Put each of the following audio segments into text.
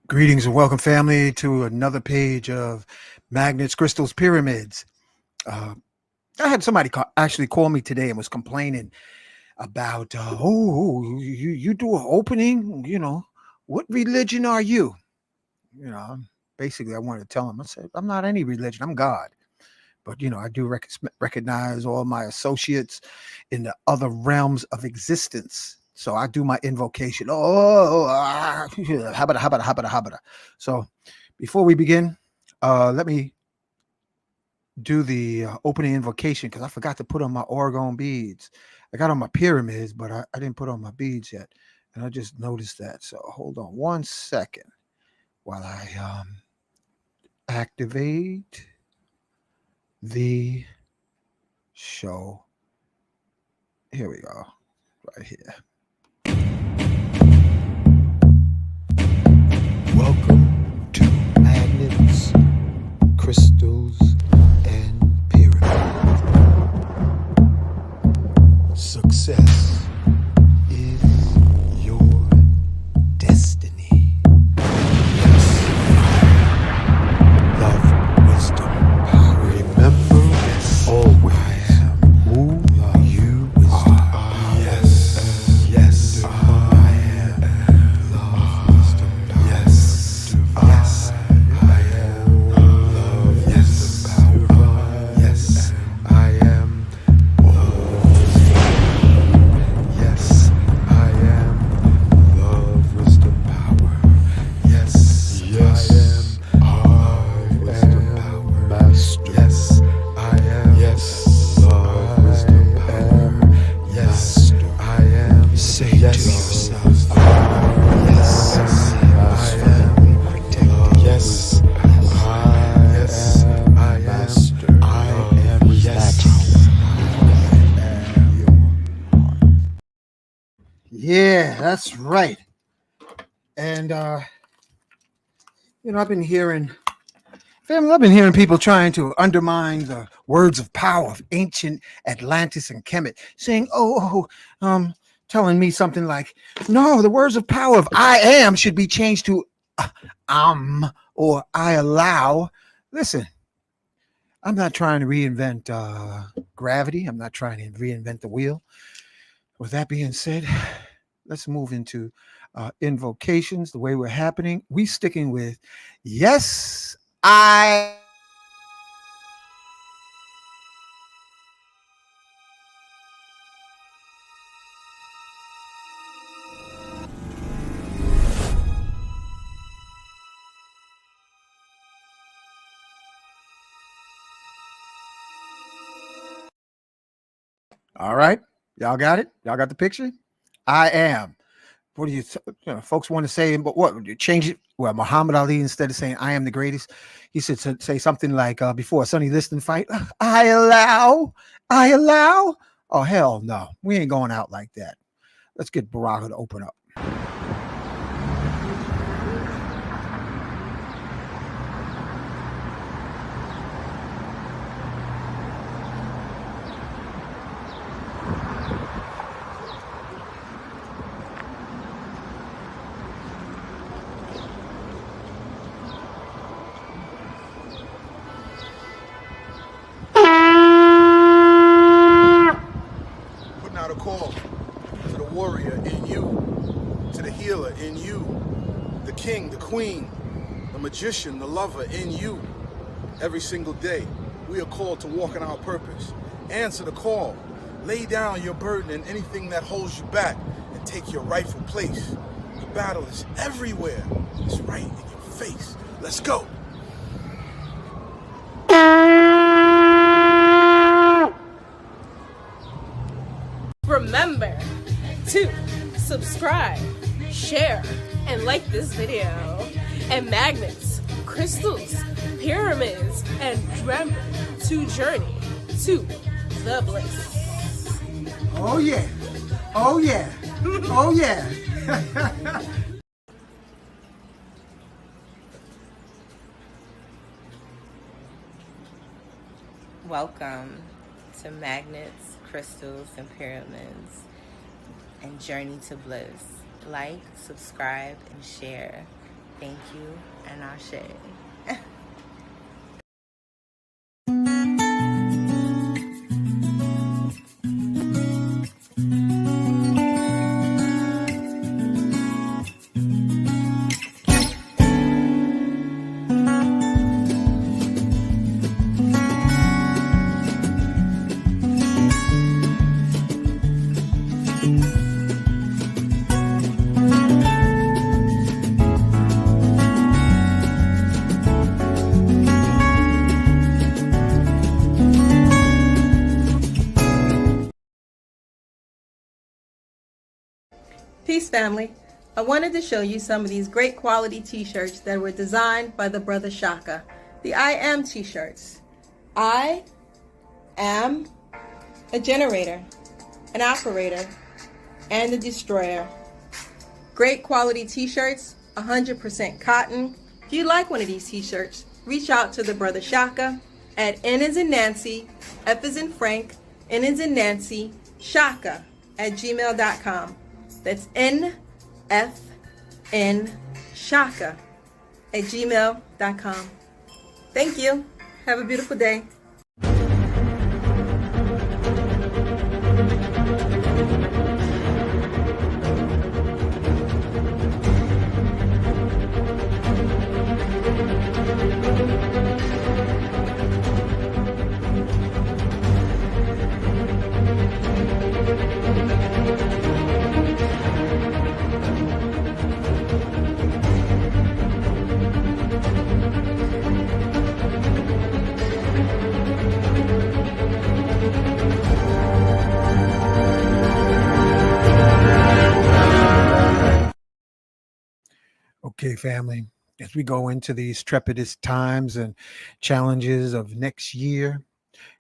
Greetings and welcome, family, to another page of Magnets, Crystals, Pyramids. Uh, I had somebody actually call me today and was complaining about, you do an opening, what religion are you? Basically, I wanted to tell him, I said, I'm not any religion, I'm God. But, I do recognize all my associates in the other realms of existence. So I do my invocation. Habada, habada, habada, habada. So before we begin, let me do the opening invocation because I forgot to put on my orgone beads. I got on my pyramids, but I didn't put on my beads yet. And I just noticed that. So hold on 1 second while I activate the show. Here we go. Right here. Welcome to Magnets, Crystals, and Pyramids. Success is your destiny. Yes. Love, wisdom, power. Remember, always who you are. Yes. Yes. I am. Love, wisdom, power. Yes. Yes. I am. Love, yes. Power. Yes. I am. Yes, I am love, wisdom, power. Yes, yes, I am love, wisdom, power. Master. Yes, I am. Yes, love, wisdom, power. Yes, I am. Say yes, to yourself. Yes, I am protected. Yes, I am master. I am relaxed. Yeah, that's right. And I've been hearing people trying to undermine the words of power of ancient Atlantis and Kemet, saying, telling me something like, no, the words of power of I am should be changed to or I allow. Listen, I'm not trying to reinvent gravity. I'm not trying to reinvent the wheel. With that being said, let's move into invocations the way we're happening. We sticking with yes, I. All right, y'all got it. Y'all got the picture. I am. What do folks want to say? But what you change it? Well, Muhammad Ali, instead of saying "I am the greatest," he should say something like before a Sonny Liston fight, "I allow, I allow." Oh hell no, we ain't going out like that. Let's get Baraka to open up. Putting out a call to the warrior in you, to the healer in you, the king, the queen, the magician, the lover in you. Every single day, we are called to walk in our purpose. Answer the call. Lay down your burden and anything that holds you back and take your rightful place. The battle is everywhere. It's right in your face. Let's go. Remember to subscribe, share, and like this video. And magnets, crystals, pyramids, and remember to journey to the bliss. Oh yeah, oh yeah, oh yeah. Welcome to Magnets, Crystals, and Pyramids, and Journey to Bliss. Like, subscribe, and share. Thank you, and Ashe. Peace family. I wanted to show you some of these great quality t-shirts that were designed by the brother Shaka. The I Am t-shirts. I am a generator, an operator, and a destroyer. Great quality t-shirts, 100% cotton. If you like one of these t-shirts, reach out to the brother Shaka at N as in Nancy, F as in Frank, N as in Nancy, Shaka at gmail.com. That's NFN Shaka at gmail.com. Thank you. Have a beautiful day. Okay, family, as we go into these trepidous times and challenges of next year,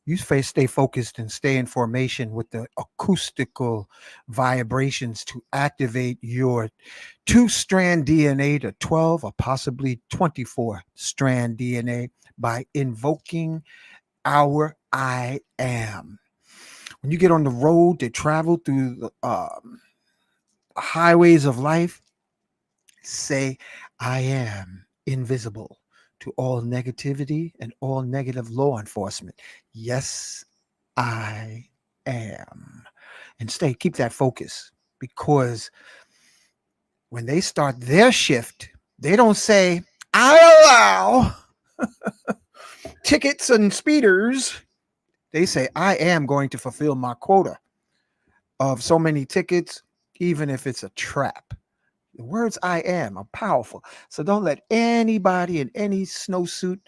you stay focused and stay in formation with the acoustical vibrations to activate your 2-strand DNA to 12 or possibly 24-strand DNA by invoking our I am. When you get on the road to travel through the highways of life, say, I am invisible to all negativity and all negative law enforcement. Yes, I am. And keep that focus, because when they start their shift, they don't say, I allow tickets and speeders. They say, I am going to fulfill my quota of so many tickets, even if it's a trap. The words I am are powerful. So don't let anybody in any snowsuit,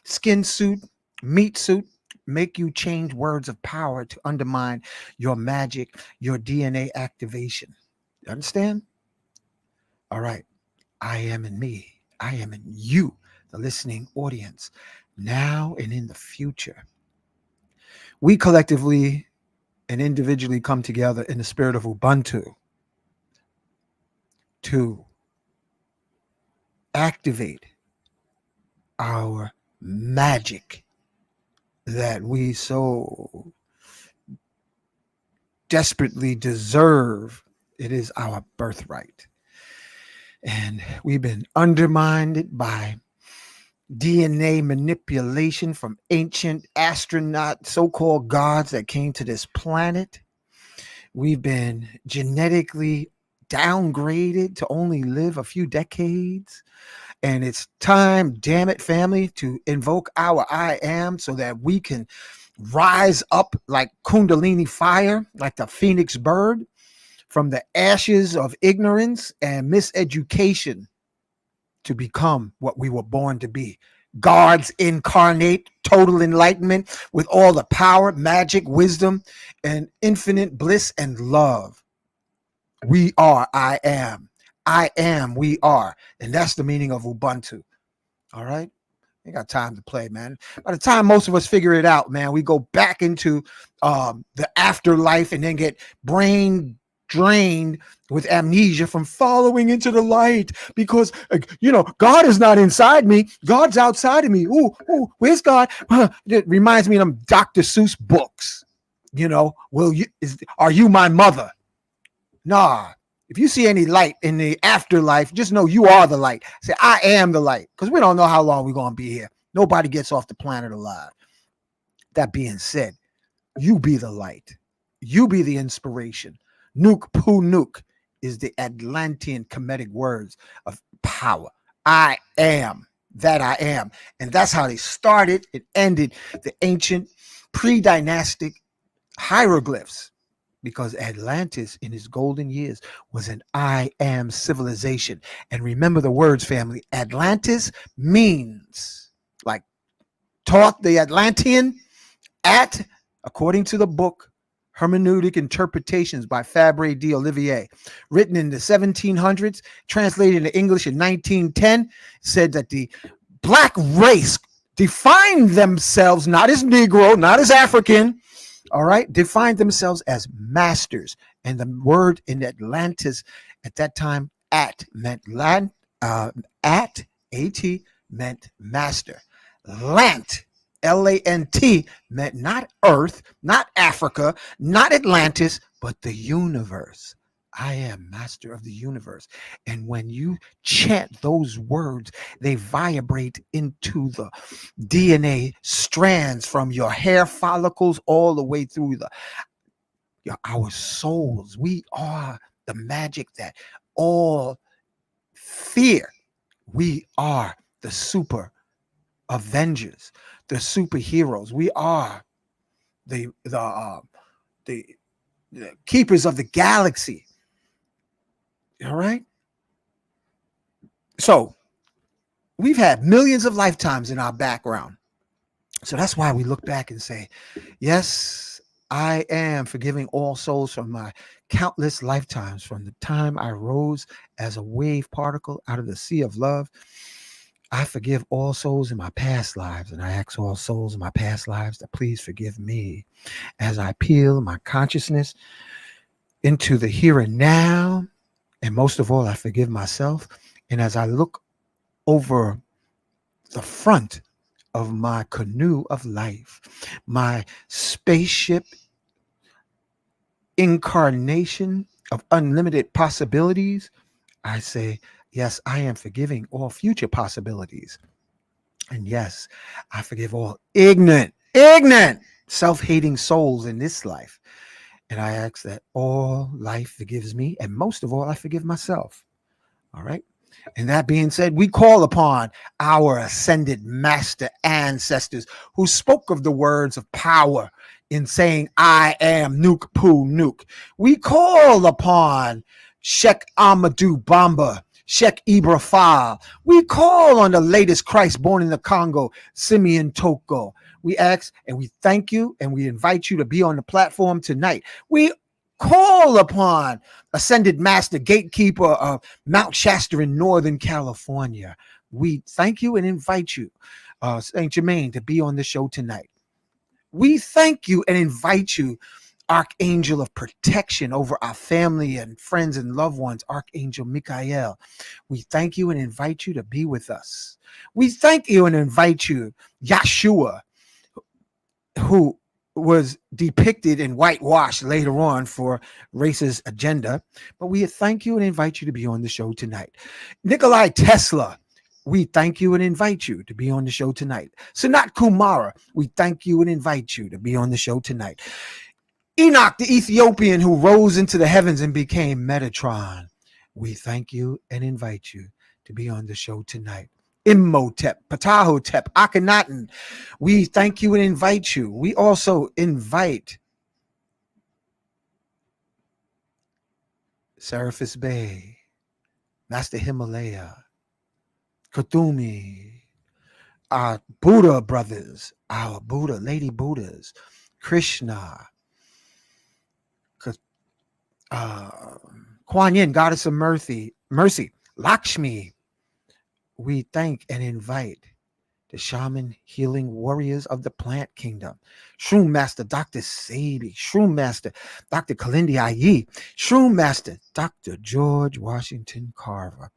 skin suit, meat suit make you change words of power to undermine your magic, your DNA activation. You understand? All right. I am in me. I am in you, the listening audience, now and in the future. We collectively and individually come together in the spirit of Ubuntu to activate our magic that we so desperately deserve. It is our birthright. And we've been undermined by DNA manipulation from ancient astronaut so-called gods that came to this planet. We've been genetically downgraded to only live a few decades. And it's time, damn it, family, to invoke our I am so that we can rise up like Kundalini fire, like the phoenix bird, from the ashes of ignorance and miseducation to become what we were born to be. Gods incarnate, total enlightenment with all the power, magic, wisdom, and infinite bliss and love. We are I am. I am, we are. And that's the meaning of Ubuntu. All right? Ain't got time to play, man. By the time most of us figure it out, man, we go back into the afterlife and then get brain drained with amnesia from following into the light because, God is not inside me. God's outside of me. Ooh, where's God? It reminds me of them Dr. Seuss books. Are you my mother? Nah. If you see any light in the afterlife, just know you are the light. Say, I am the light, because we don't know how long we're going to be here. Nobody gets off the planet alive. That being said, you be the light. You be the inspiration. Nuke Poo Nuke is the Atlantean Kemetic words of power. I am that I am. And that's how they started and ended the ancient pre-dynastic hieroglyphs, because Atlantis in its golden years was an I am civilization. And remember the words, family. Atlantis means, like taught the Atlantean at, according to the book Hermeneutic Interpretations by Fabre d'Olivier, written in the 1700s, translated into English in 1910, said that the black race defined themselves not as Negro, not as African, all right, defined themselves as masters. And the word in Atlantis at that time, at meant land, at meant master. Lant, Lant, meant not earth, not Africa, not Atlantis, but the universe. I am master of the universe. And when you chant those words, they vibrate into the DNA strands from your hair follicles all the way through our souls. We are the magic that all fear. We are the super Avengers, the superheroes. We are the keepers of the galaxy. All right. So we've had millions of lifetimes in our background. So that's why we look back and say, yes, I am forgiving all souls from my countless lifetimes, from the time I rose as a wave particle out of the sea of love. I forgive all souls in my past lives, and I ask all souls in my past lives to please forgive me as I peel my consciousness into the here and now. And most of all, I forgive myself. And as I look over the front of my canoe of life, my spaceship incarnation of unlimited possibilities, I say, yes, I am forgiving all future possibilities. And yes, I forgive all ignorant, self-hating souls in this life. And I ask that all life forgives me. And most of all, I forgive myself. All right. And that being said, we call upon our ascended master ancestors who spoke of the words of power in saying, I am Nuke Poo Nuke. We call upon Sheikh Amadou Bamba, Sheikh Ibrahim. We call on the latest Christ born in the Congo, Simeon Toko. We ask and we thank you and we invite you to be on the platform tonight. We call upon Ascended Master Gatekeeper of Mount Shasta in Northern California. We thank you and invite you, Saint Germain, to be on the show tonight. We thank you and invite you, Archangel of protection over our family and friends and loved ones, Archangel Michael. We thank you and invite you to be with us. We thank you and invite you, Yeshua, who was depicted and whitewashed later on for racist agenda. But we thank you and invite you to be on the show tonight. Nikolai Tesla, we thank you and invite you to be on the show tonight. Sanat Kumara, we thank you and invite you to be on the show tonight. Enoch, the Ethiopian who rose into the heavens and became Metatron, we thank you and invite you to be on the show tonight. Imhotep, Ptahotep, Akhenaten, we thank you and invite you. We also invite Seraphis Bey, Master Himalaya, Kuthumi, our Buddha brothers, our Buddha, Lady Buddhas, Krishna, Kuan Yin, Goddess of Mercy, Lakshmi. We thank and invite the shaman healing warriors of the plant kingdom. Shroom Master Dr. Sabi, Shroom Master Dr. Kalindi Ayi, Shroom Master Dr. George Washington Carver,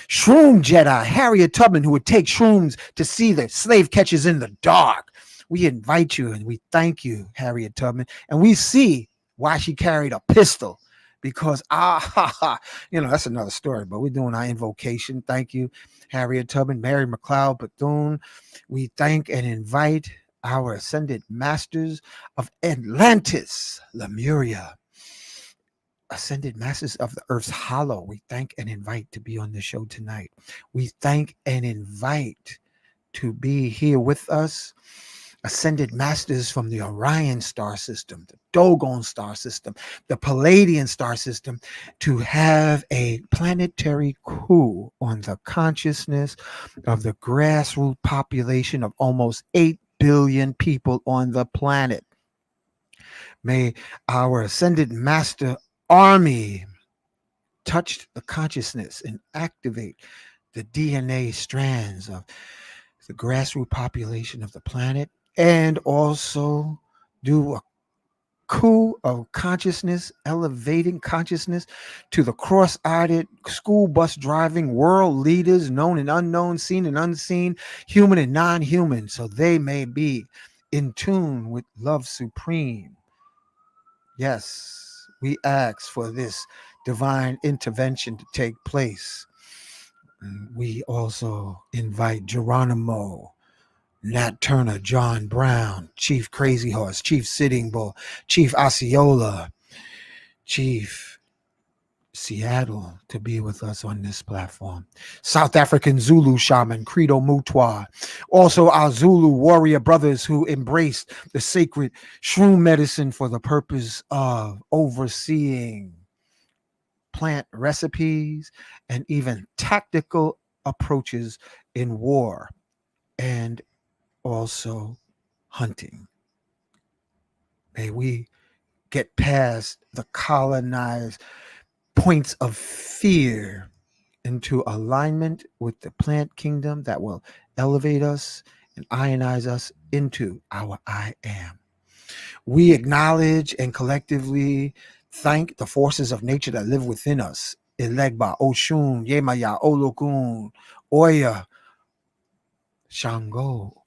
Shroom Jedi Harriet Tubman, who would take shrooms to see the slave catchers in the dark. We invite you and we thank you, Harriet Tubman, and we see why she carried a pistol, because that's another story. But we're doing our invocation. Thank you, Harriet Tubman, Mary McLeod Bethune. We thank and invite our ascended masters of Atlantis, Lemuria, ascended masters of the earth's hollow. We thank and invite to be on the show tonight. We thank and invite to be here with us, ascended masters from the Orion star system, the Dogon star system, the Palladian star system, to have a planetary coup on the consciousness of the grassroots population of almost 8 billion people on the planet. May our ascended master army touch the consciousness and activate the DNA strands of the grassroots population of the planet, and also do a coup of consciousness, elevating consciousness to the cross-eyed school bus driving world leaders, known and unknown, seen and unseen, human and non-human, so they may be in tune with love supreme. Yes, we ask for this divine intervention to take place. We also invite Geronimo, Nat Turner, John Brown, Chief Crazy Horse, Chief Sitting Bull, Chief Osceola, Chief Seattle to be with us on this platform. South African Zulu shaman, Credo Mutwa. Also our Zulu warrior brothers who embraced the sacred shroom medicine for the purpose of overseeing plant recipes and even tactical approaches in war and also hunting. May we get past the colonized points of fear into alignment with the plant kingdom that will elevate us and ionize us into our I am. We acknowledge and collectively thank the forces of nature that live within us. Elegba, Oshun, Yemaya, Olokun, Oya, Shango,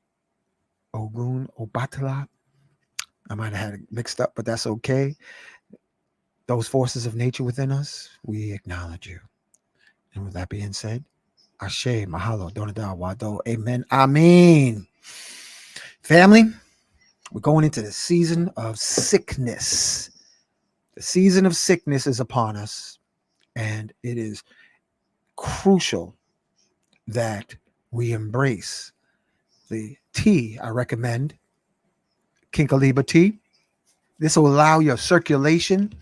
Ogun, Obatala. I might have had it mixed up, but that's okay. Those forces of nature within us, we acknowledge you. And with that being said, Ashe, Mahalo, Donada, Wado, Amen, Amen. Family, we're going into the season of sickness. The season of sickness is upon us, and it is crucial that we embrace the tea. I recommend Kinkaliba tea. This will allow your circulation,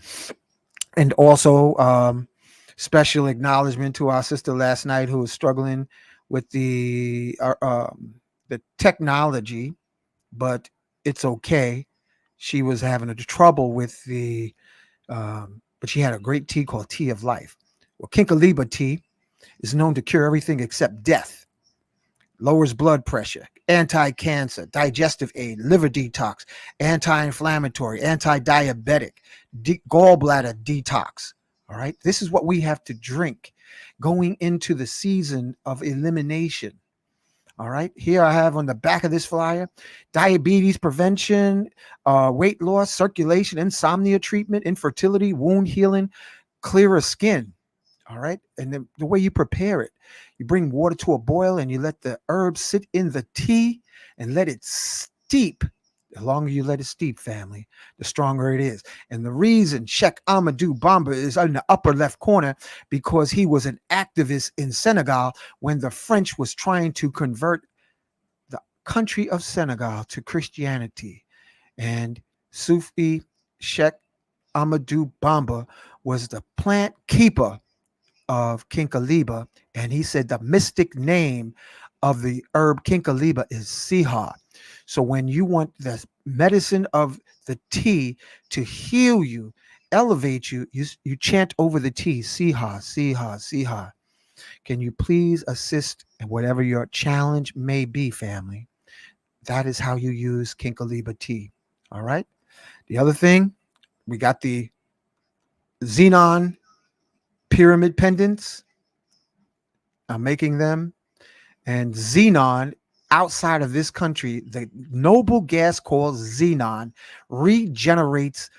and also special acknowledgement to our sister last night who was struggling with the technology, but it's okay. She was having a trouble with the, but she had a great tea called Tea of Life. Well, Kinkaliba tea is known to cure everything except death. Lowers blood pressure, anti-cancer, digestive aid, liver detox, anti-inflammatory, anti-diabetic, gallbladder detox. All right. This is what we have to drink going into the season of elimination. All right. Here I have on the back of this flyer, diabetes prevention, weight loss, circulation, insomnia treatment, infertility, wound healing, clearer skin. All right. And then the way you prepare it, you bring water to a boil and you let the herbs sit in the tea and let it steep. The longer you let it steep, family, the stronger it is. And the reason Sheikh Amadou Bamba is in the upper left corner, because he was an activist in Senegal when the French was trying to convert the country of Senegal to Christianity. And Sufi Sheikh Amadou Bamba was the plant keeper of Kinkaliba, and he said the mystic name of the herb Kinkaliba is Siha. So when you want the medicine of the tea to heal you, elevate you, you chant over the tea, Siha, Siha, Siha. Can you please assist in whatever your challenge may be, family? That is how you use Kinkaliba tea. All right. The other thing, we got the Xenon pyramid pendants. I'm making them. And Xenon, outside of this country, the noble gas called Xenon regenerates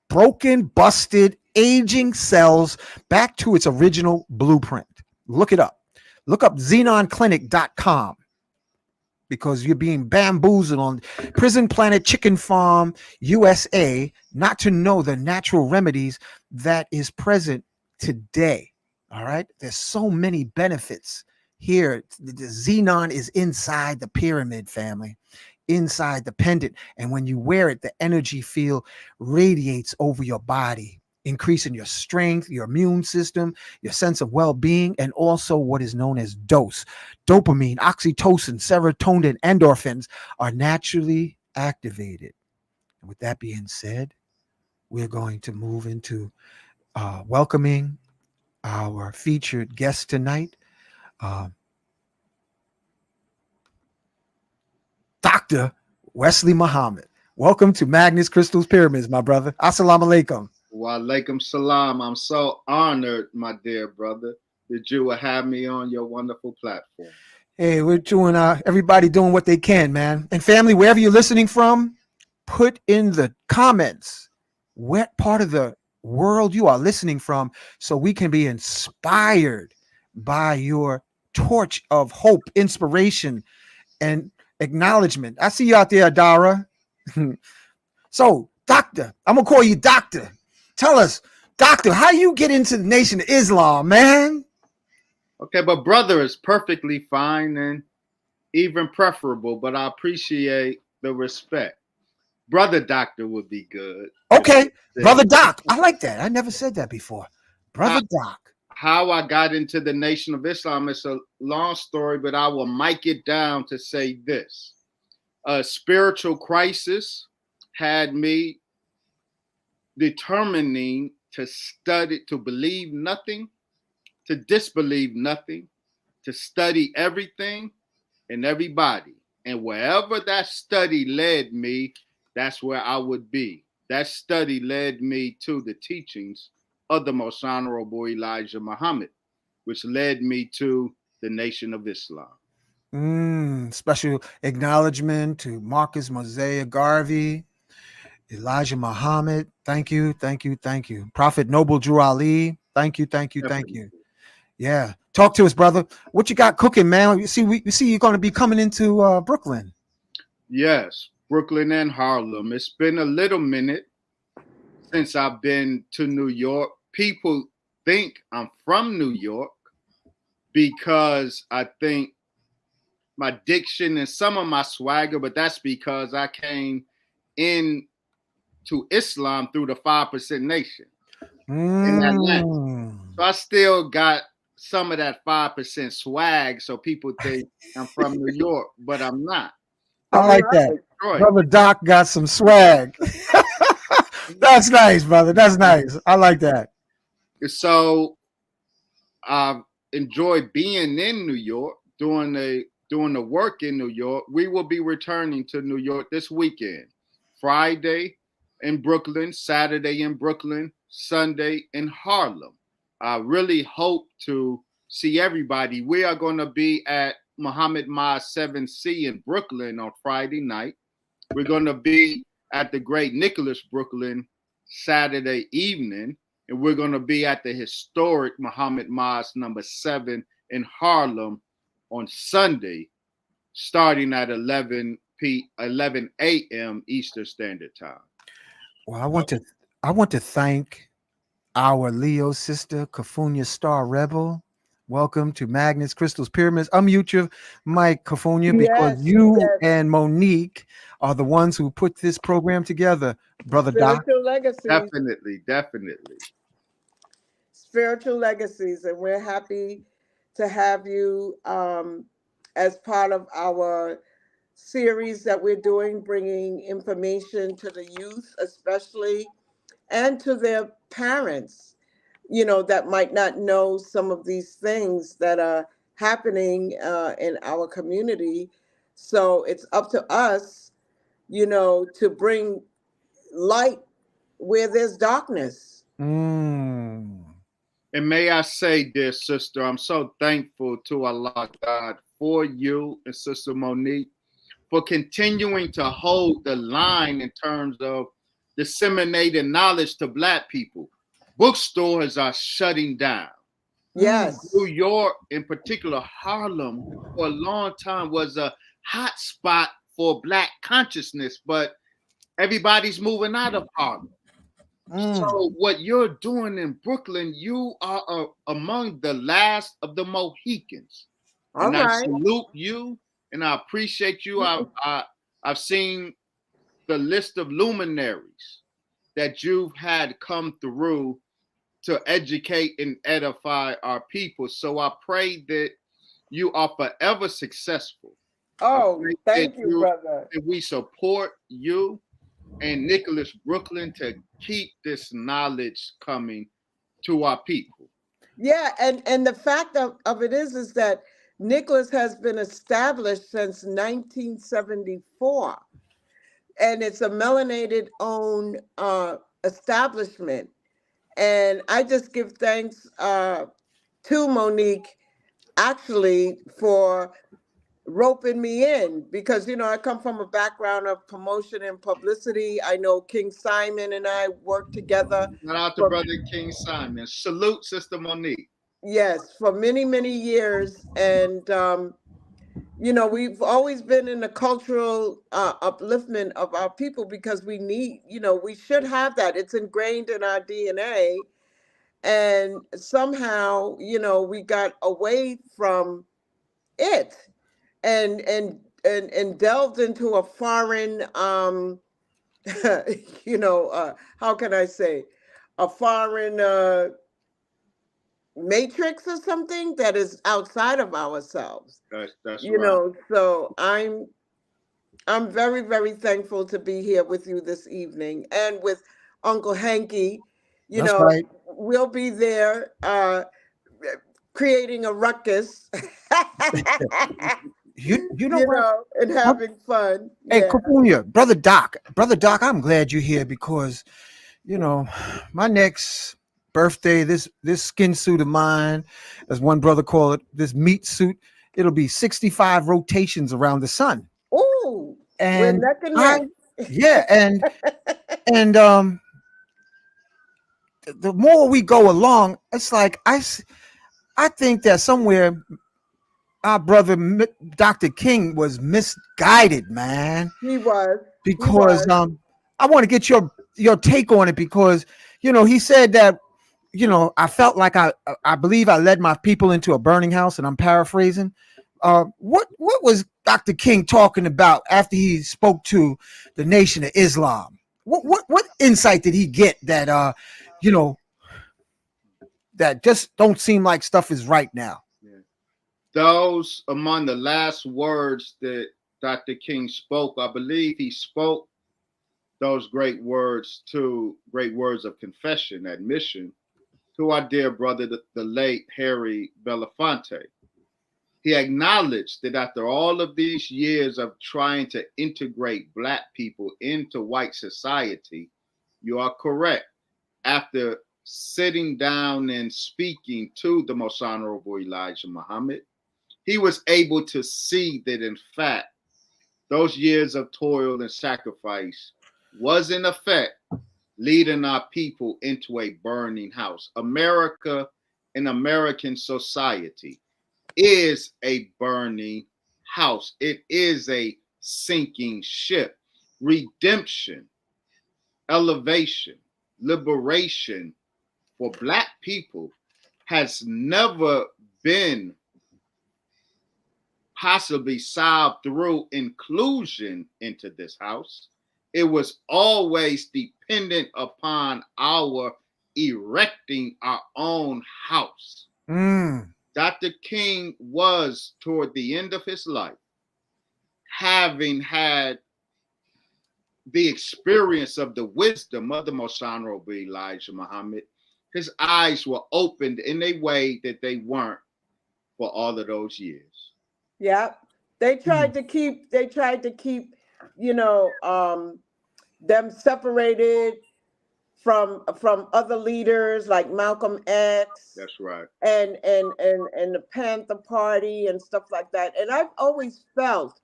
broken, busted aging cells back to its original blueprint. Look it up. Look up xenonclinic.com, because you're being bamboozled on Prison Planet Chicken Farm USA not to know the natural remedies that is present today. All right. There's so many benefits here. The xenon is inside the pyramid, family, inside the pendant. And when you wear it, the energy field radiates over your body, increasing your strength, your immune system, your sense of well-being, and also what is known as dopamine, oxytocin, serotonin, endorphins are naturally activated. And with that being said, we're going to move into welcoming our featured guest tonight, Dr. Wesley Muhammad. Welcome to Magnus Crystals Pyramids, my brother. Assalamu alaikum. Wa alaikum salam. I'm so honored, my dear brother, that you will have me on your wonderful platform. Hey, we're doing everybody doing what they can, man. And family, wherever you're listening from, put in the comments what part of the world you are listening from, so we can be inspired by your torch of hope, inspiration, and acknowledgement. I see you out there, Adara. So, doctor, I'm gonna call you doctor. Tell us, doctor, how you get into the Nation of Islam, man? Okay, but brother is perfectly fine and even preferable, but I appreciate the respect. Brother doctor would be good. Okay, brother doc. I like that. I never said that before. Brother doc. How I got into the Nation of Islam is a long story, but I will mic it down to say this. A spiritual crisis had me determining to study, to believe nothing, to disbelieve nothing, to study everything and everybody. And wherever that study led me, that's where I would be. That study led me to the teachings of the Most Honorable Elijah Muhammad, which led me to the Nation of Islam. Special acknowledgement to Marcus Mosiah Garvey, Elijah Muhammad. Thank you, thank you, thank you. Prophet Noble Drew Ali. Thank you, thank you, thank you. Yeah, talk to us, brother. What you got cooking, man? We see you're going to be coming into Brooklyn. Yes, Brooklyn and Harlem. It's been a little minute since I've been to New York. People think I'm from New York because I think my diction and some of my swagger, but that's because I came in to Islam through the 5% Nation in Atlanta. So I still got some of that 5% swag, so people think I'm from New York, but I'm not. I like that. Brother Doc got some swag. That's nice, brother. That's nice. I like that. So I enjoyed being in New York, doing the work in New York. We will be returning to New York this weekend. Friday in Brooklyn, Saturday in Brooklyn, Sunday in Harlem. I really hope to see everybody. We are going to be at Muhammad Mosque 7C in Brooklyn on Friday night. We're going to be at the Great Nicholas Brooklyn Saturday evening, and we're going to be at the historic Muhammad Mosque number 7 in Harlem on Sunday, starting at 11 a.m. Eastern Standard Time. Well, I want to thank our Leo sister, Kafunya Star Rebel. Welcome to Magnus Crystals Pyramids. Unmute your mic, Kafunya, because you and Monique are the ones who put this program together, Brother Doc. Legacies. Definitely. Spiritual legacies, and we're happy to have you as part of our series that we're doing, bringing information to the youth, especially, and to their parents, that might not know some of these things that are happening in our community. So it's up to us, to bring light where there's darkness. And may I say, dear sister, I'm so thankful to Allah God for you and Sister Monique for continuing to hold the line in terms of disseminating knowledge to Black people. bookstores are shutting down. Yes. New York, in particular, Harlem, for a long time was a hot spot for Black consciousness, but everybody's moving out of Harlem. So what you're doing in Brooklyn, you are among the last of the Mohicans. All And I right. salute you and I appreciate you. I've seen the list of luminaries that you've had come through to educate and edify our people. So I pray that you are forever successful. Oh, thank you, brother. That we support you and Nicholas Brooklyn to keep this knowledge coming to our people. Yeah, and the fact of it is that Nicholas has been established since 1974, and it's a melanated owned establishment. And I just give thanks to Monique actually for roping me in, because I come from a background of promotion and publicity. I know King Simon and I worked together. Shout out to Brother King Simon. Salute, Sister Monique. Yes, for many years. And we've always been in the cultural upliftment of our people, because we need, we should have that. It's ingrained in our DNA. And somehow, we got away from it and delved into a foreign, how can I say, a foreign matrix or something that is outside of ourselves. That's right. So I'm very thankful to be here with you this evening, and with Uncle Hanky. That's right. We'll be there creating a ruckus. You know what? And having fun. Hey, Yeah. Kapunya, brother Doc, I'm glad you're here because, my next birthday, this skin suit of mine, as one brother called it, this meat suit, it'll be 65 rotations around the sun. Ooh, we're And neck and neck. yeah, and the more we go along, it's like I think that somewhere our brother Dr. King was misguided, man. He was. Because I want to get your take on it, because he said that I felt like I believe I led my people into a burning house, and I'm paraphrasing. What was Dr. King talking about after he spoke to the Nation of Islam? What insight did he get that that just don't seem like stuff is right now? Yeah. Those among the last words that Dr. King spoke, I believe he spoke those great words of confession, admission, to our dear brother, the late Harry Belafonte. He acknowledged that after all of these years of trying to integrate Black people into white society, you are correct. After sitting down and speaking to the Most Honorable Elijah Muhammad, he was able to see that, in fact, those years of toil and sacrifice was in effect leading our people into a burning house. America and American society is a burning house. It is a sinking ship. Redemption, elevation, liberation for Black people has never been possibly solved through inclusion into this house. It was always dependent upon our erecting our own house. Dr. King was, toward the end of his life, having had the experience of the wisdom of the Most Honorable Elijah Muhammad, his eyes were opened in a way that they weren't for all of those years. Yeah. They tried to keep them separated from other leaders like Malcolm X. That's right. And the Panther Party and stuff like that. And I've always felt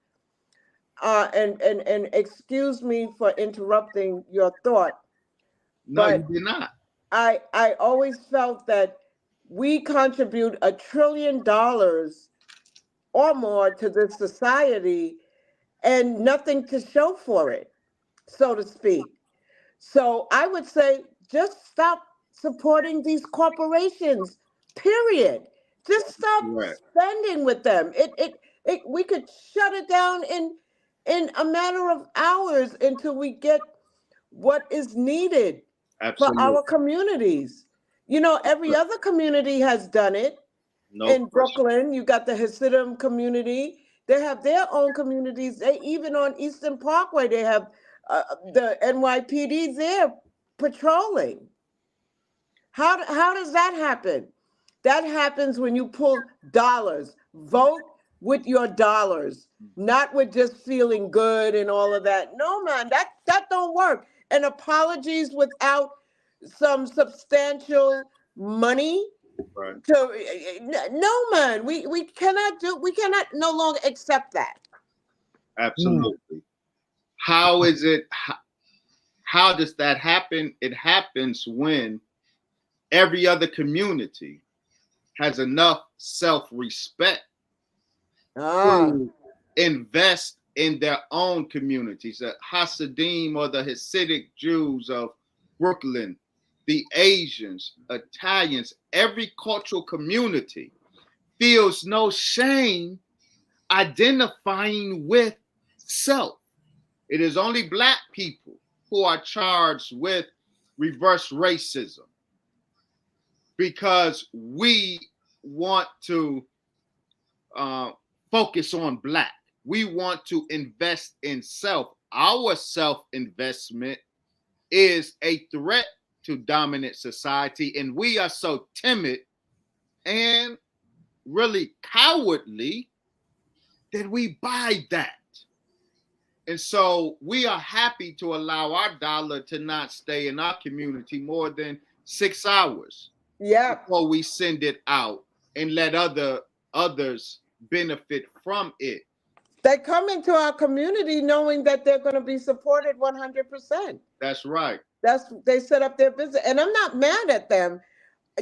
and excuse me for interrupting your thought. No, but you did not. I always felt that we contribute $1 trillion or more to this society and nothing to show for it, so to speak. So I would say just stop supporting these corporations, period. Just stop Correct. spending with them. It we could shut it down in a matter of hours until we get what is needed for Absolutely. our communities. You know, every other community has done it. No In question. Brooklyn, you got the Hasidim community. They have their own communities. They even on Eastern Parkway, they have the NYPD there patrolling. How does that happen? That happens when you pull dollars. Vote with your dollars, not with just feeling good and all of that. No, man, that don't work. And apologies without some substantial money Right. to no, man. We cannot no longer accept that. Absolutely. How is it? How does that happen? It happens when every other community has enough self-respect Ah, to invest in their own communities. The Hasidim or the Hasidic Jews of Brooklyn, the Asians, Italians, every cultural community feels no shame identifying with self. It is only Black people who are charged with reverse racism because we want to focus on Black. We want to invest in self. Our self investment is a threat to dominant society, and we are so timid and really cowardly that we buy that. And so we are happy to allow our dollar to not stay in our community more than 6 hours yeah. before we send it out and let others benefit from it. They come into our community knowing that they're going to be supported 100%. That's right. They set up their business, and I'm not mad at them.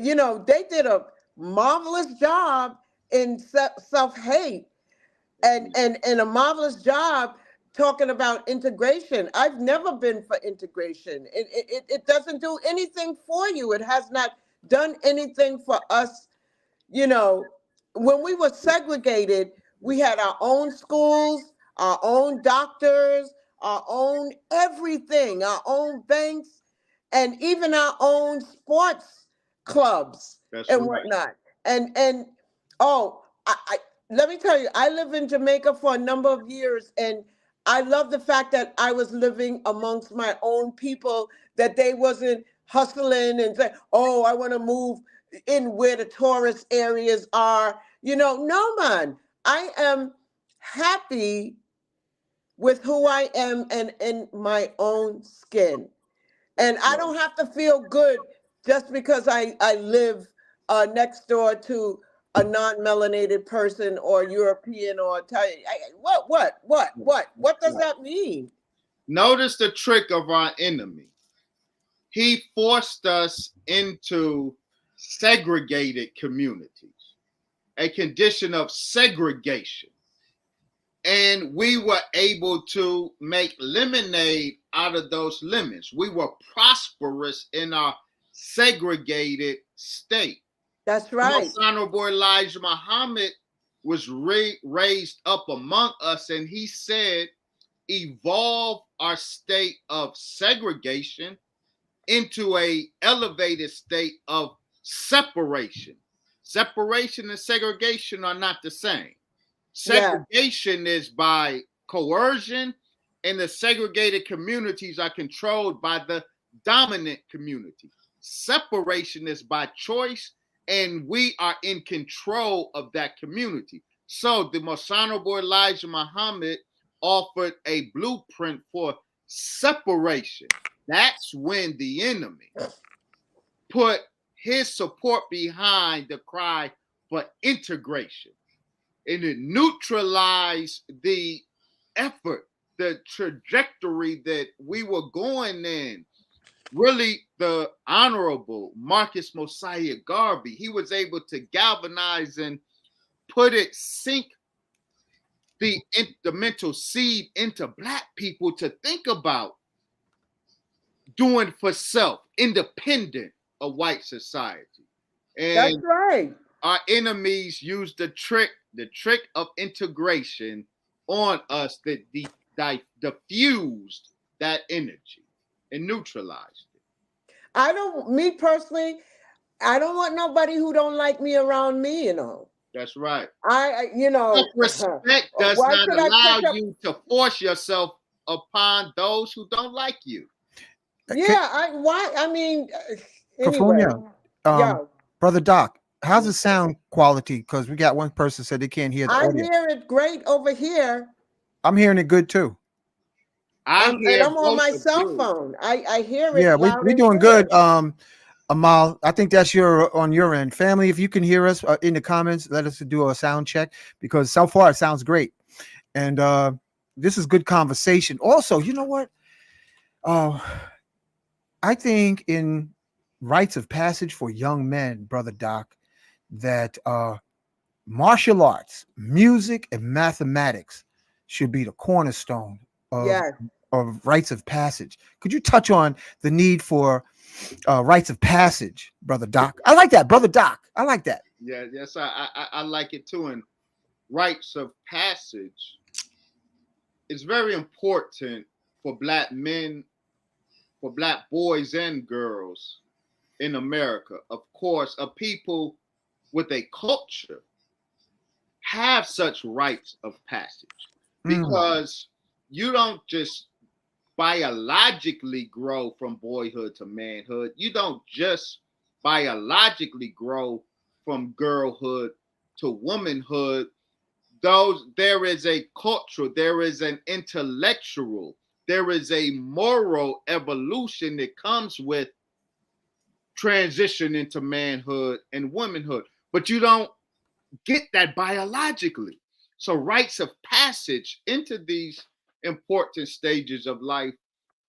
You know, they did a marvelous job in self-hate and a marvelous job talking about integration. I've never been for integration. It doesn't do anything for you. It has not done anything for us. You know, when we were segregated, we had our own schools, our own doctors, our own everything, our own banks, and even our own sports clubs That's and right. whatnot. And oh, I let me tell you, I lived in Jamaica for a number of years, and I love the fact that I was living amongst my own people, that they wasn't hustling and say, oh, I want to move in where the tourist areas are. You know, no, man. I am happy with who I am and in my own skin. And I don't have to feel good just because I live next door to a non-melanated person or European or Italian. What does that mean? Notice the trick of our enemy. He forced us into segregated communities, a condition of segregation. And we were able to make lemonade out of those lemons. We were prosperous in our segregated state. That's The right. Most Honorable Elijah Muhammad was raised up among us, and he said, evolve our state of segregation into a elevated state of separation. Separation and segregation are not the same. Yeah. Segregation is by coercion, and the segregated communities are controlled by the dominant community. Separation is by choice, and we are in control of that community. So the Most Honorable Elijah Muhammad offered a blueprint for separation. That's when the enemy put his support behind the cry for integration. And it neutralized the effort, the trajectory that we were going in really the Honorable Marcus Mosiah Garvey. He was able to galvanize and sink the mental seed into Black people to think about doing for self, independent of white society. That's And right. our enemies use the trick of integration on us that diffused that energy and neutralized it. Me personally, I don't want nobody who don't like me around me, you know. That's right. You know, Self-respect does why not should I allow pick up? you to force yourself upon those who don't like you. Yeah, I mean, anyway. Kafunya, Yeah, Brother Doc, how's the sound quality? Because we got one person said they can't hear the I audio. hear it great over here. I'm hearing it good too. And hear I'm on both my of cell you. phone. I hear it Yeah, loud we and doing clear. good. Amal, I think that's on your end. Family, if you can hear us in the comments, let us do a sound check because so far it sounds great. And this is good conversation. Also, you know what? I think in rites of passage for young men, Brother Doc, that martial arts, music, and mathematics should be the cornerstone of, Yes. of rites of passage. Could you touch on the need for rites of passage, Brother Doc? I like that, Brother Doc. I like that. Yeah, yes, I like it too. And rites of passage is very important for Black men, for Black boys and girls in America. Of course, a people with a culture have such rites of passage because you don't just biologically grow from boyhood to manhood. You don't just biologically grow from girlhood to womanhood. There is a cultural, there is an intellectual, there is a moral evolution that comes with transition into manhood and womanhood. But you don't get that biologically. So rites of passage into these important stages of life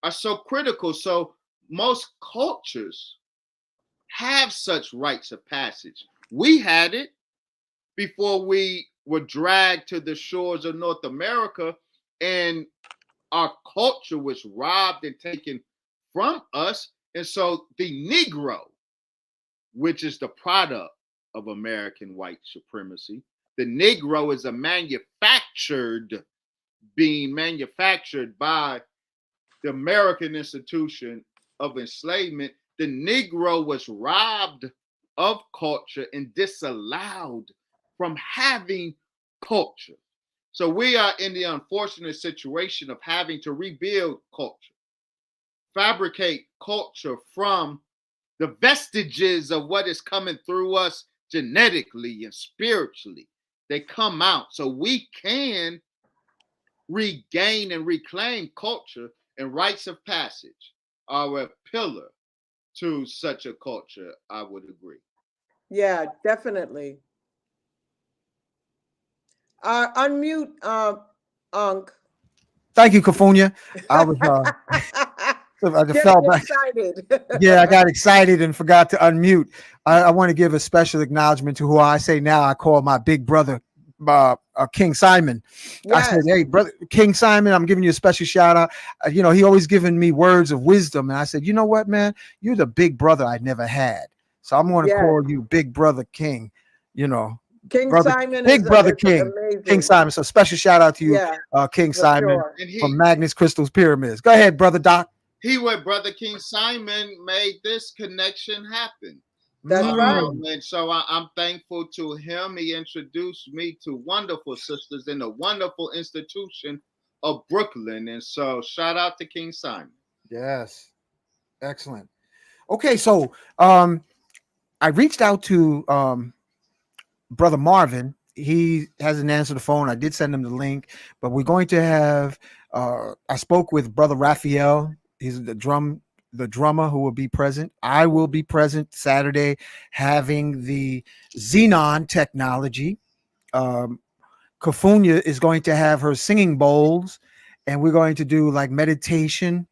are so critical. So most cultures have such rites of passage. We had it before we were dragged to the shores of North America, and our culture was robbed and taken from us. And so the Negro, which is the product of American white supremacy, the Negro is being manufactured by the American institution of enslavement. The Negro was robbed of culture and disallowed from having culture. So we are in the unfortunate situation of having to rebuild culture, fabricate culture from the vestiges of what is coming through us genetically and spiritually. They come out so we can regain and reclaim culture, and rites of passage are a pillar to such a culture, I would agree. Yeah, definitely. Unmute, Unc. Thank you, Kafunya. I was I just fell back. Excited. Yeah, I got excited and forgot to unmute. I want to give a special acknowledgement to who I say now I call my big brother, King Simon. Yes. I said, hey, brother, King Simon, I'm giving you a special shout out. He always given me words of wisdom. And I said, you know what, man? You're the big brother I never had. So I'm going to call you Big Brother King, King brother, Simon, Big Brother King, amazing. King Simon. So special shout out to you, King Simon, sure. from Magnus Crystal's Pyramids. Go ahead, Brother Doc. Brother King Simon made this connection happen. That's right. And so I'm thankful to him. He introduced me to wonderful sisters in a wonderful institution of Brooklyn. And so shout out to King Simon. Yes. Excellent. Okay, so I reached out to Brother Marvin. He hasn't answered the phone. I did send him the link, but we're going to have I spoke with Brother Raphael. He's the drummer who will be present. I will be present Saturday having the Xenon technology. Kafunya is going to have her singing bowls, and we're going to do like meditation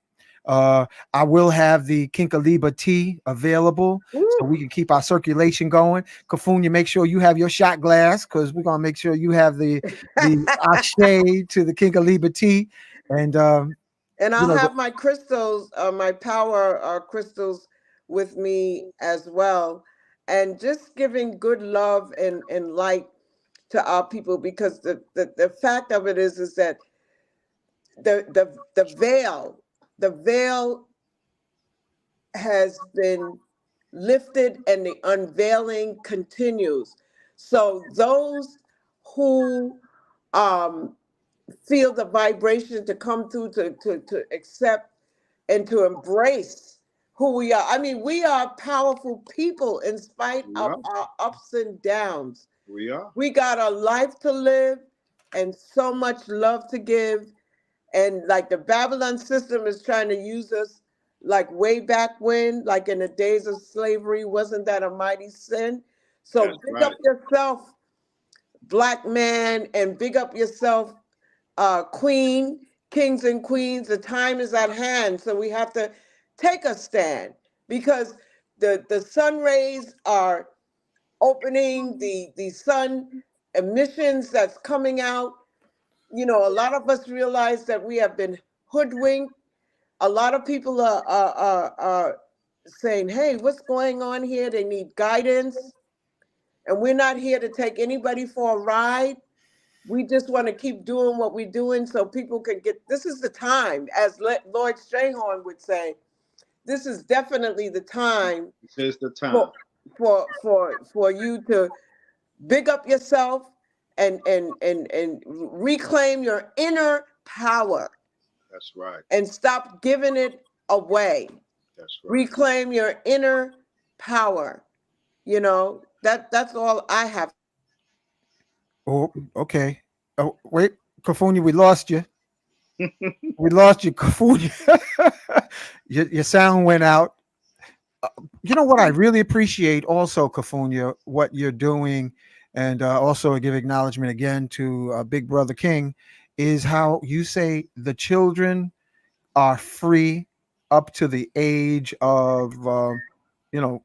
I will have the Kinkaliba tea available so we can keep our circulation going. Kafunya, make sure you have your shot glass because we're gonna make sure you have the ashe to the Kinkaliba tea. And And you I'll know, have my crystals, my power crystals with me as well. And just giving good love and light to our people because the fact of it is that the veil has been lifted and the unveiling continues. So those who um, feel the vibration to come through to accept and to embrace who we are. I mean, we are powerful people in spite We of are. our ups and downs. We are. We got a life to live and so much love to give. And like the Babylon system is trying to use us like way back when, like in the days of slavery, wasn't that a mighty sin? So That's big up right. yourself, black man, and big up yourself, queen, kings and queens. The time is at hand. So we have to take a stand because the sun rays are opening the sun emissions that's coming out. You know, a lot of us realize that we have been hoodwinked. A lot of people are saying, hey, what's going on here? They need guidance. And we're not here to take anybody for a ride. We just want to keep doing what we're doing so people can get, this is the time, as Lloyd Strayhorn would say, this is definitely the time This is the time. for for you to big up yourself and reclaim your inner power That's right. and stop giving it away. That's right. Reclaim your inner power. You know, that's all I have. oh, okay. Oh, wait, Kafunya, we lost you. We lost you, Kafunya. Your sound went out. You know what I really appreciate also, Kafunya, what you're doing, and also give acknowledgement again to Big Brother King, is how you say the children are free up to the age of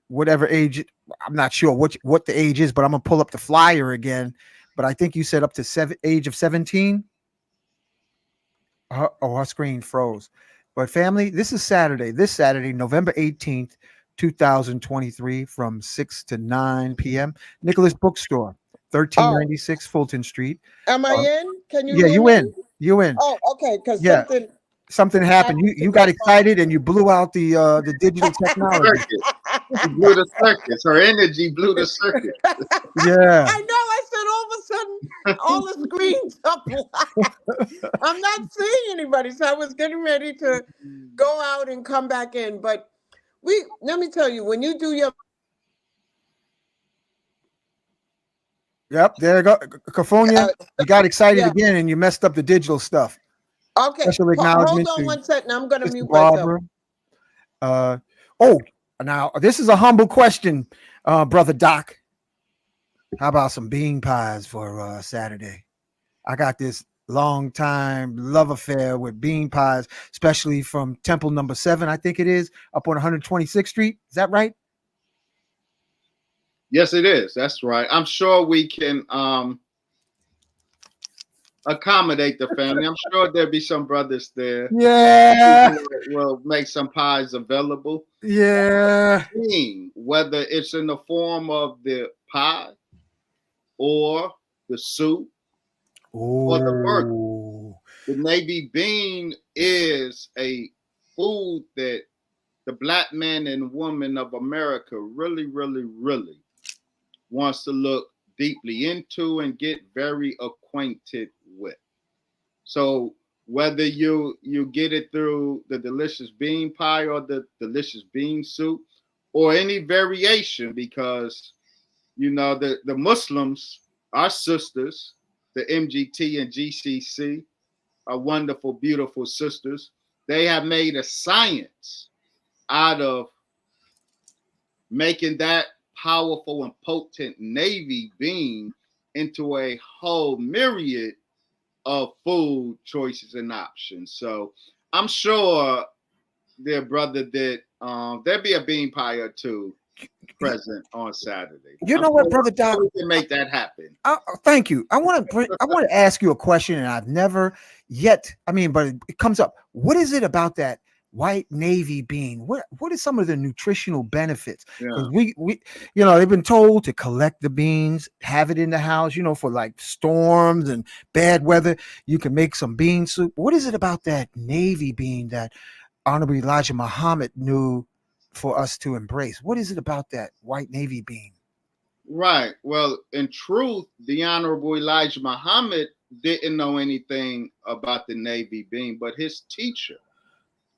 whatever age. I'm not sure what the age is, but I'm gonna pull up the flyer again. But I think you said up to age of 17. Her screen froze. But family, this is Saturday. This Saturday, November 18th, 2023, from 6 to 9 p.m. Nicholas Bookstore, Oh, 1396 Fulton Street. am I Uh, in? Can you yeah, hear you me? in. You in. Oh, okay, because Yeah. Something happened. happened to You my got excited and you blew out the digital technology. Circuit. She blew the circuits. Her energy blew the circuit. Yeah. I know. I said all of a sudden, all the screens are black. I'm not seeing anybody, so I was getting ready to go out and come back in. But let me tell you, when you do your Yep. There you go. California, you got excited yeah, again and you messed up the digital stuff. okay, Special hold acknowledgement on to 1 second. I'm gonna Sister mute myself. Barbara. Oh, now this is a humble question, Brother Doc. How about some bean pies for Saturday? I got this long time love affair with bean pies, especially from Temple Number 7, I think it is, up on 126th Street. Is that right? Yes, it is. That's right. I'm sure we can accommodate the family. I'm sure there'll be some brothers there. Yeah. We'll make some pies available. Yeah. Whether it's in the form of the pie or the soup or the burger. Oh. The navy bean is a food that the black man and woman of America really, really, really wants to look deeply into and get very acquainted with. So whether you get it through the delicious bean pie or the delicious bean soup or any variation, because the Muslims, our sisters, the MGT and GCC, are wonderful, beautiful sisters. They have made a science out of making that powerful and potent navy bean into a whole myriad of food choices and options. So I'm sure their brother did. There'll be a bean pie or two present on Saturday. You know what, Brother Doc? We can make that happen. Thank you. I want to ask you a question, and I've never yet. I mean, but it comes up. What is it about that white navy bean? What are some of the nutritional benefits? Because we they've been told to collect the beans, have it in the house, for like storms and bad weather. You can make some bean soup. What is it about that navy bean that Honorable Elijah Muhammad knew for us to embrace? What is it about that white navy bean? Right. Well, in truth, the Honorable Elijah Muhammad didn't know anything about the navy bean, but his teacher,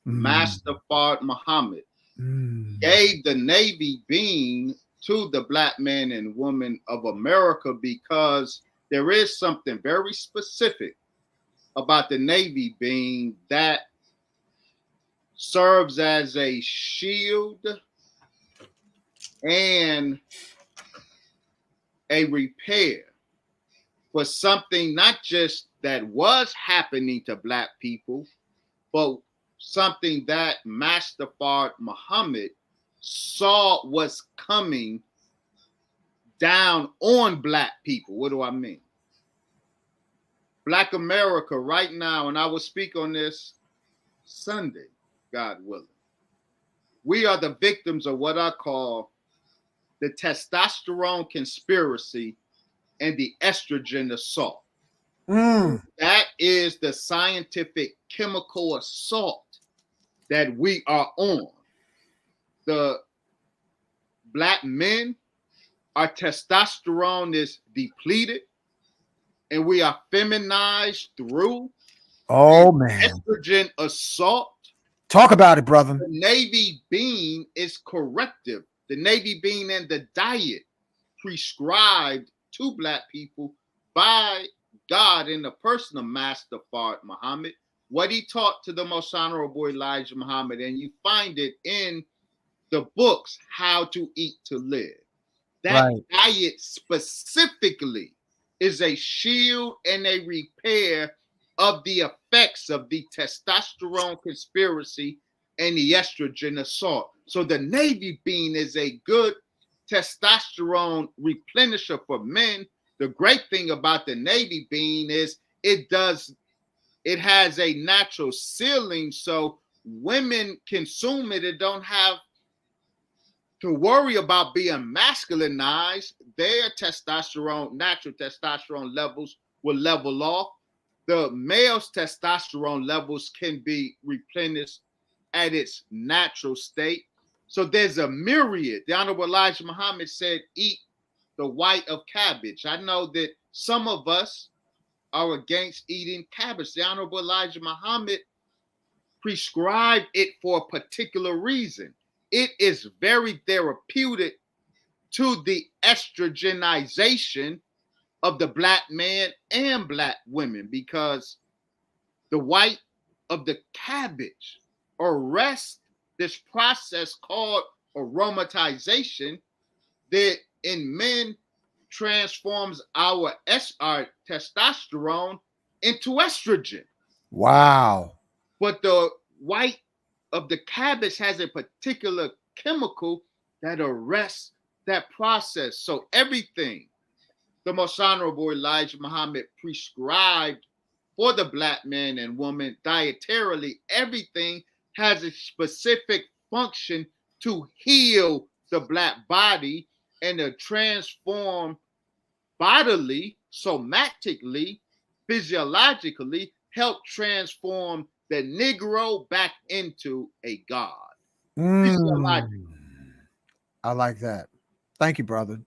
Master Fard Muhammad, gave the navy bean to the black men and women of America because there is something very specific about the navy bean that serves as a shield and a repair for something not just that was happening to black people, but something that Master Fard Muhammad saw was coming down on black people. What do I mean? Black America right now, and I will speak on this Sunday, God willing. We are the victims of what I call the testosterone conspiracy and the estrogen assault. That is the scientific chemical assault that we are on. The black men, our testosterone is depleted and we are feminized through estrogen assault. Talk about it, brother. The navy bean is corrective. The navy bean and the diet prescribed to black people by God in the person of Master Fard Muhammad, what he taught to the most honorable Elijah Muhammad, and you find it in the books, How to Eat to Live. That diet specifically is a shield and a repair of the effects of the testosterone conspiracy and the estrogen assault. So the navy bean is a good testosterone replenisher for men. The great thing about the navy bean is it has a natural sealing, so women consume it and don't have to worry about being masculinized. Their natural testosterone levels will level off. The male's testosterone levels can be replenished at its natural state. So there's a myriad. The Honorable Elijah Muhammad said, eat the white of cabbage. I know that some of us are against eating cabbage. The Honorable Elijah Muhammad prescribed it for a particular reason. It is very therapeutic to the estrogenization of the black man and black women, because the white of the cabbage arrests this process called aromatization that in men transforms our testosterone into estrogen. Wow. But the white of the cabbage has a particular chemical that arrests that process. So everything the most honorable Elijah Muhammad prescribed for the black man and woman dietarily, everything has a specific function to heal the black body and to transform bodily, somatically, physiologically, help transform the Negro back into a God. I like that. Thank you, brother.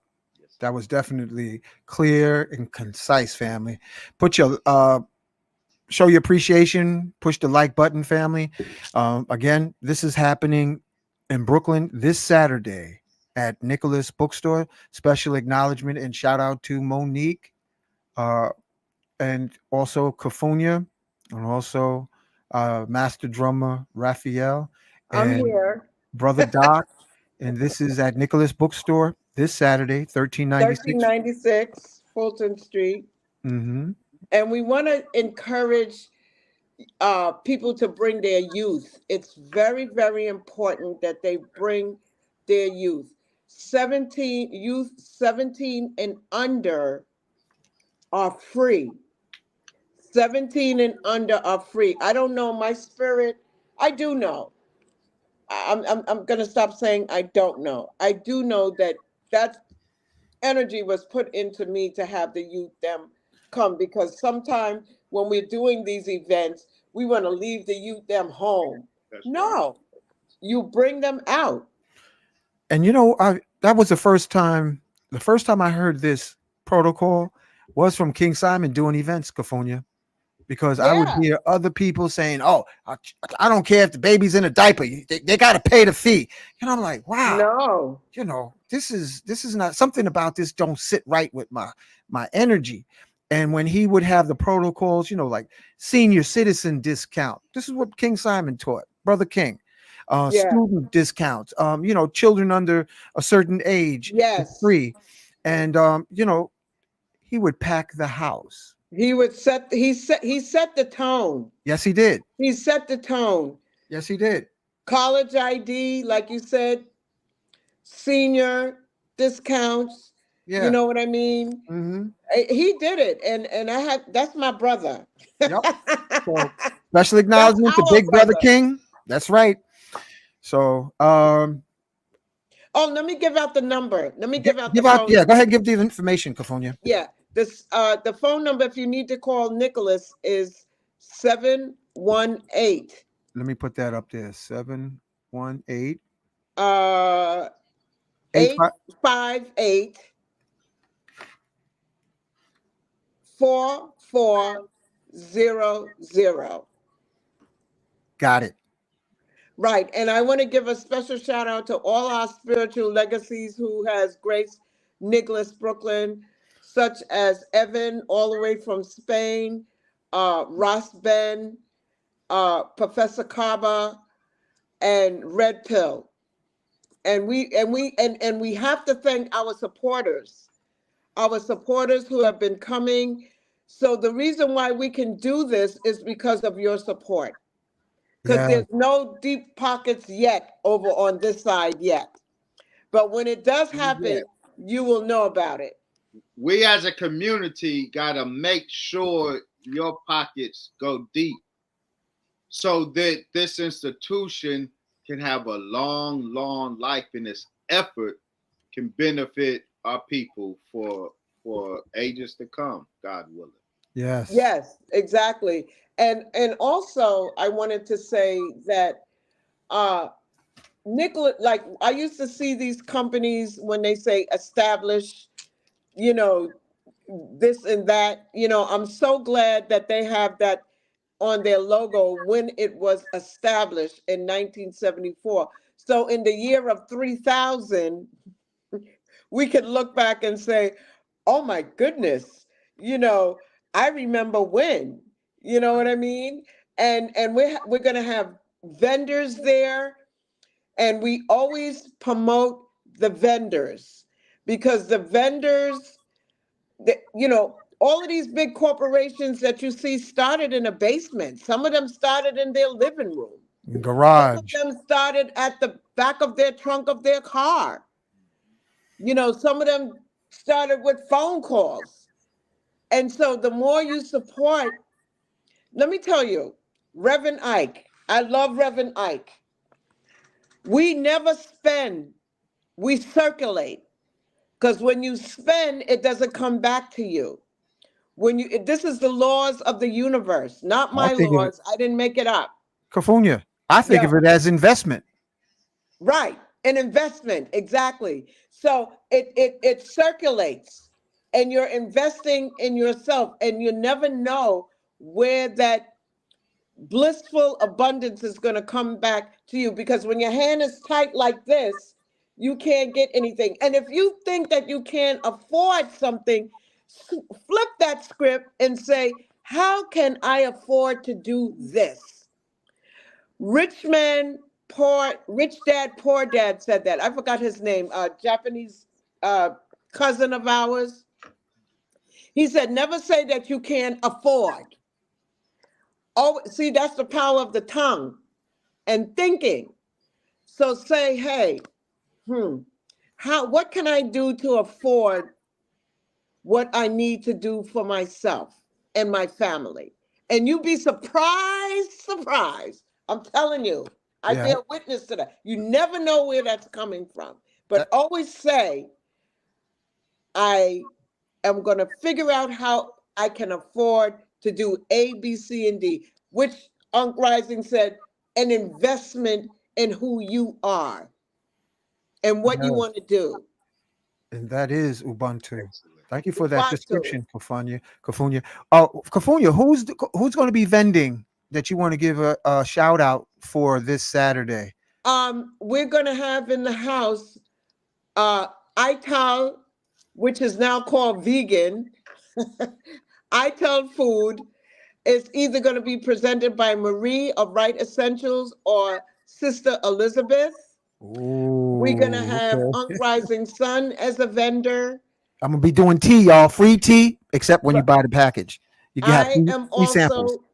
That was definitely clear and concise, family. Put your show your appreciation, push the like button, family. Again, this is happening in Brooklyn this Saturday at Nicholas Bookstore. Special acknowledgement and shout out to Monique and also Kafunya and also Master Drummer Raphael and I'm here. Brother Doc. And this is at Nicholas Bookstore this Saturday, 1396 Fulton Street. Mm-hmm. And we want to encourage people to bring their youth. It's very, very important that they bring their youth. 17 and under are free. 17 and under are free. I don't know my spirit. I do know. I'm going to stop saying I don't know. I do know that that energy was put into me to have the youth them come, because sometimes when we're doing these events, we want to leave the youth them home. That's right. No, you bring them out. And you know, that was the first time. The first time I heard this protocol was from King Simon doing events, California, because I would Yeah. hear other people saying, "Oh, I don't care if the baby's in a diaper; they got to pay the fee." And I'm like, "Wow, No. you know, this is not something about this. Don't sit right with my energy." And when he would have the protocols, you know, like senior citizen discount, this is what King Simon taught, Brother King. Yeah. Student discounts, you know, children under a certain age, it's Yes. free. And you know, he would pack the house. He set the tone. Yes, he did. He set the tone. Yes, he did. College ID, like you said, senior discounts. You Yeah. know what I mean? Mm-hmm. He did it, and I had that's my brother. Yep. So special That's acknowledgement to our Big Brother brother. King. That's right. So Oh, let me give out the number. Let me give out the give out, phone. yeah, go ahead and give the information, Cafonia. Yeah, the phone number if you need to call Nicholas is 718 Let me put that up there. 718 uh 85. 858 4400. Got it. Right. And I want to give a special shout out to all our spiritual legacies who has graced Nicholas Brooklyn, such as Evan, all the way from Spain, Ross Ben, Professor Kaba, and Red Pill. And we have to thank our supporters who have been coming. So the reason why we can do this is because of your support. Because Yeah. there's no deep pockets yet over on this side yet. But when it does happen, you will know about it. We as a community got to make sure your pockets go deep so that this institution can have a long, long life, and this effort can benefit our people for ages to come, God willing. Yes. Yes, exactly. And also I wanted to say that Nicholas, like I used to see these companies when they say establish, you know, this and that, I'm so glad that they have that on their logo when it was established in 1974. So in the year of 3000, we could look back and say, oh my goodness, I remember when, you know what I mean? And we're going to have vendors there, and we always promote the vendors, because the vendors, all of these big corporations that you see started in a basement. Some of them started in their living room. Some of Garage. them started at the back of their trunk of their car. Some of them started with phone calls. And so the more you support, let me tell you, Reverend Ike, I love Reverend Ike. We never spend, we circulate. Because when you spend, it doesn't come back to you. This is the laws of the universe, not I my think of it, laws. I didn't make it up. Cafonia, I think Yeah, of it as investment. right. An investment, exactly. So it circulates, and you're investing in yourself, and you never know where that blissful abundance is going to come back to you, because when your hand is tight like this, you can't get anything. And if you think that you can't afford something, flip that script and say, how can I afford to do this? Rich dad, poor dad said that. I forgot his name. Japanese cousin of ours. He said, never say that you can't afford. Oh, see, that's the power of the tongue and thinking. So say, hey, what can I do to afford what I need to do for myself and my family? And you'd be surprised. I'm telling you, I Yeah. bear witness to that. You never know where that's coming from. But That- always say, I am going to figure out how I can afford to do A, B, C, and D, which Unc Rising said, an investment in who you are and what you yes. want to do. And that is Ubuntu. Excellent. Thank you for that Ubuntu. description, Kafunya. Kafunya. Oh, Kafunya, who's going to be vending that you want to give a shout out for this Saturday? We're going to have in the house Ital, which is now called vegan. Ital food is either going to be presented by Marie of Right Essentials or Sister Elizabeth. We're going to Oh, have okay. Unc Rising Sun as a vendor. I'm gonna be doing tea, y'all. Free tea, except when you buy the package. You can have I free, am free samples. also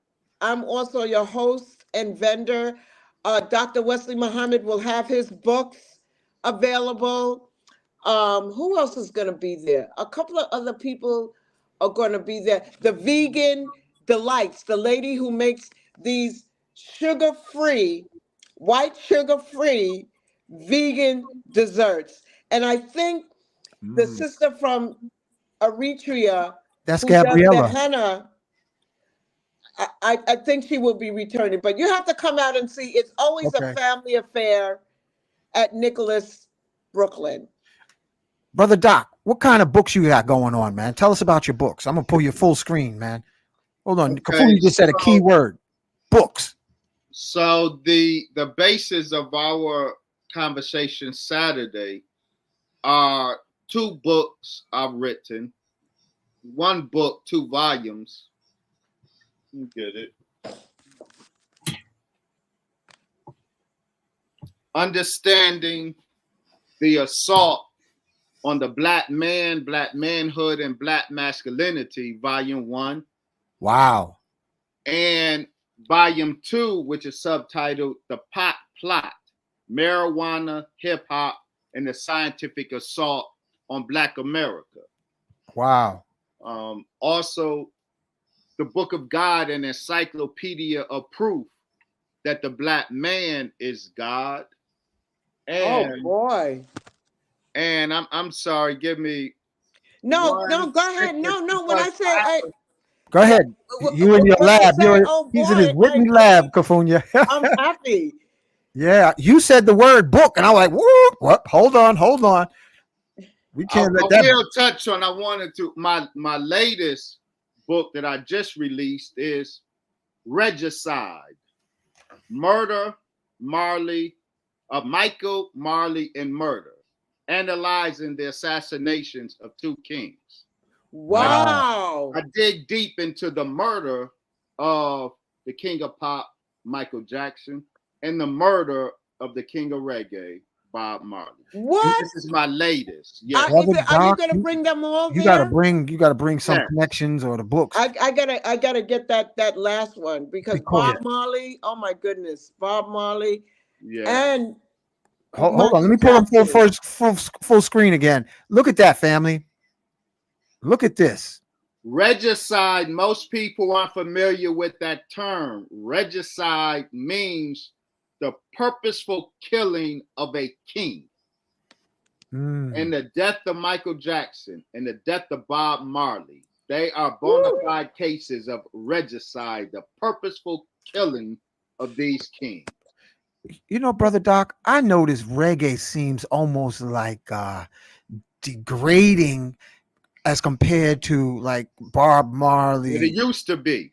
I'm also your host and vendor. Dr. Wesley Muhammad will have his books available. Who else is going to be there? A couple of other people are going to be there. The Vegan Delights, the lady who makes these sugar-free, white sugar-free vegan desserts. And I think the Mm. sister from Eritrea That's who does the Gabriella. henna, I think she will be returning. But you have to come out and see. It's always a Okay. family affair at Nicholas, Brooklyn. Brother Doc, what kind of books you got going on, man? Tell us about your books. I'm gonna pull your full screen, man. Hold on. Okay, Kafuni just said a key word. Books. so the basis of our conversation Saturday are two books I've written. One book, 2 volumes. You get it. Understanding the assault on the black man, black manhood, and black masculinity, volume 1. Wow. And volume 2, which is subtitled The Pot Plot, Marijuana, Hip Hop, and the Scientific Assault on Black America. Wow. Also, the Book of God, an encyclopedia of proof that the black man is God. Oh And boy. and I'm sorry, give me No, 1 no, go ahead. second No. When because I say I Go ahead. You in your when I lab. say oh He's in his boy, Whitney I lab, mean Kafunya. I'm happy. Yeah. You said the word book, and I'm like, whoop, what? Hold on. We I can't let that. will touch on. I wanted to my latest book that I just released is Regicide, Murder, Michael, Marley, and Murder, analyzing the assassinations of 2 kings. Wow. Wow. I dig deep into the murder of the king of pop, Michael Jackson, and the murder of the king of reggae, Bob Marley. And What? this is my latest. Yes. Brother Are you Doc, gonna bring them all you gotta there? bring some Yes. connections or the books. I gotta get that last one because Because Bob Marley, oh my goodness, Bob Marley Yeah. and hold on, let Michael me pull up Jackson. full screen again. Look at that, family. Look at this. Regicide, most people aren't familiar with that term. Regicide means the purposeful killing of a king. Mm. And the death of Michael Jackson and the death of Bob Marley, they are bona fide cases of regicide, the purposeful killing of these kings. You know, Brother Doc, I notice reggae seems almost like degrading as compared to like Bob What Marley. it used to be.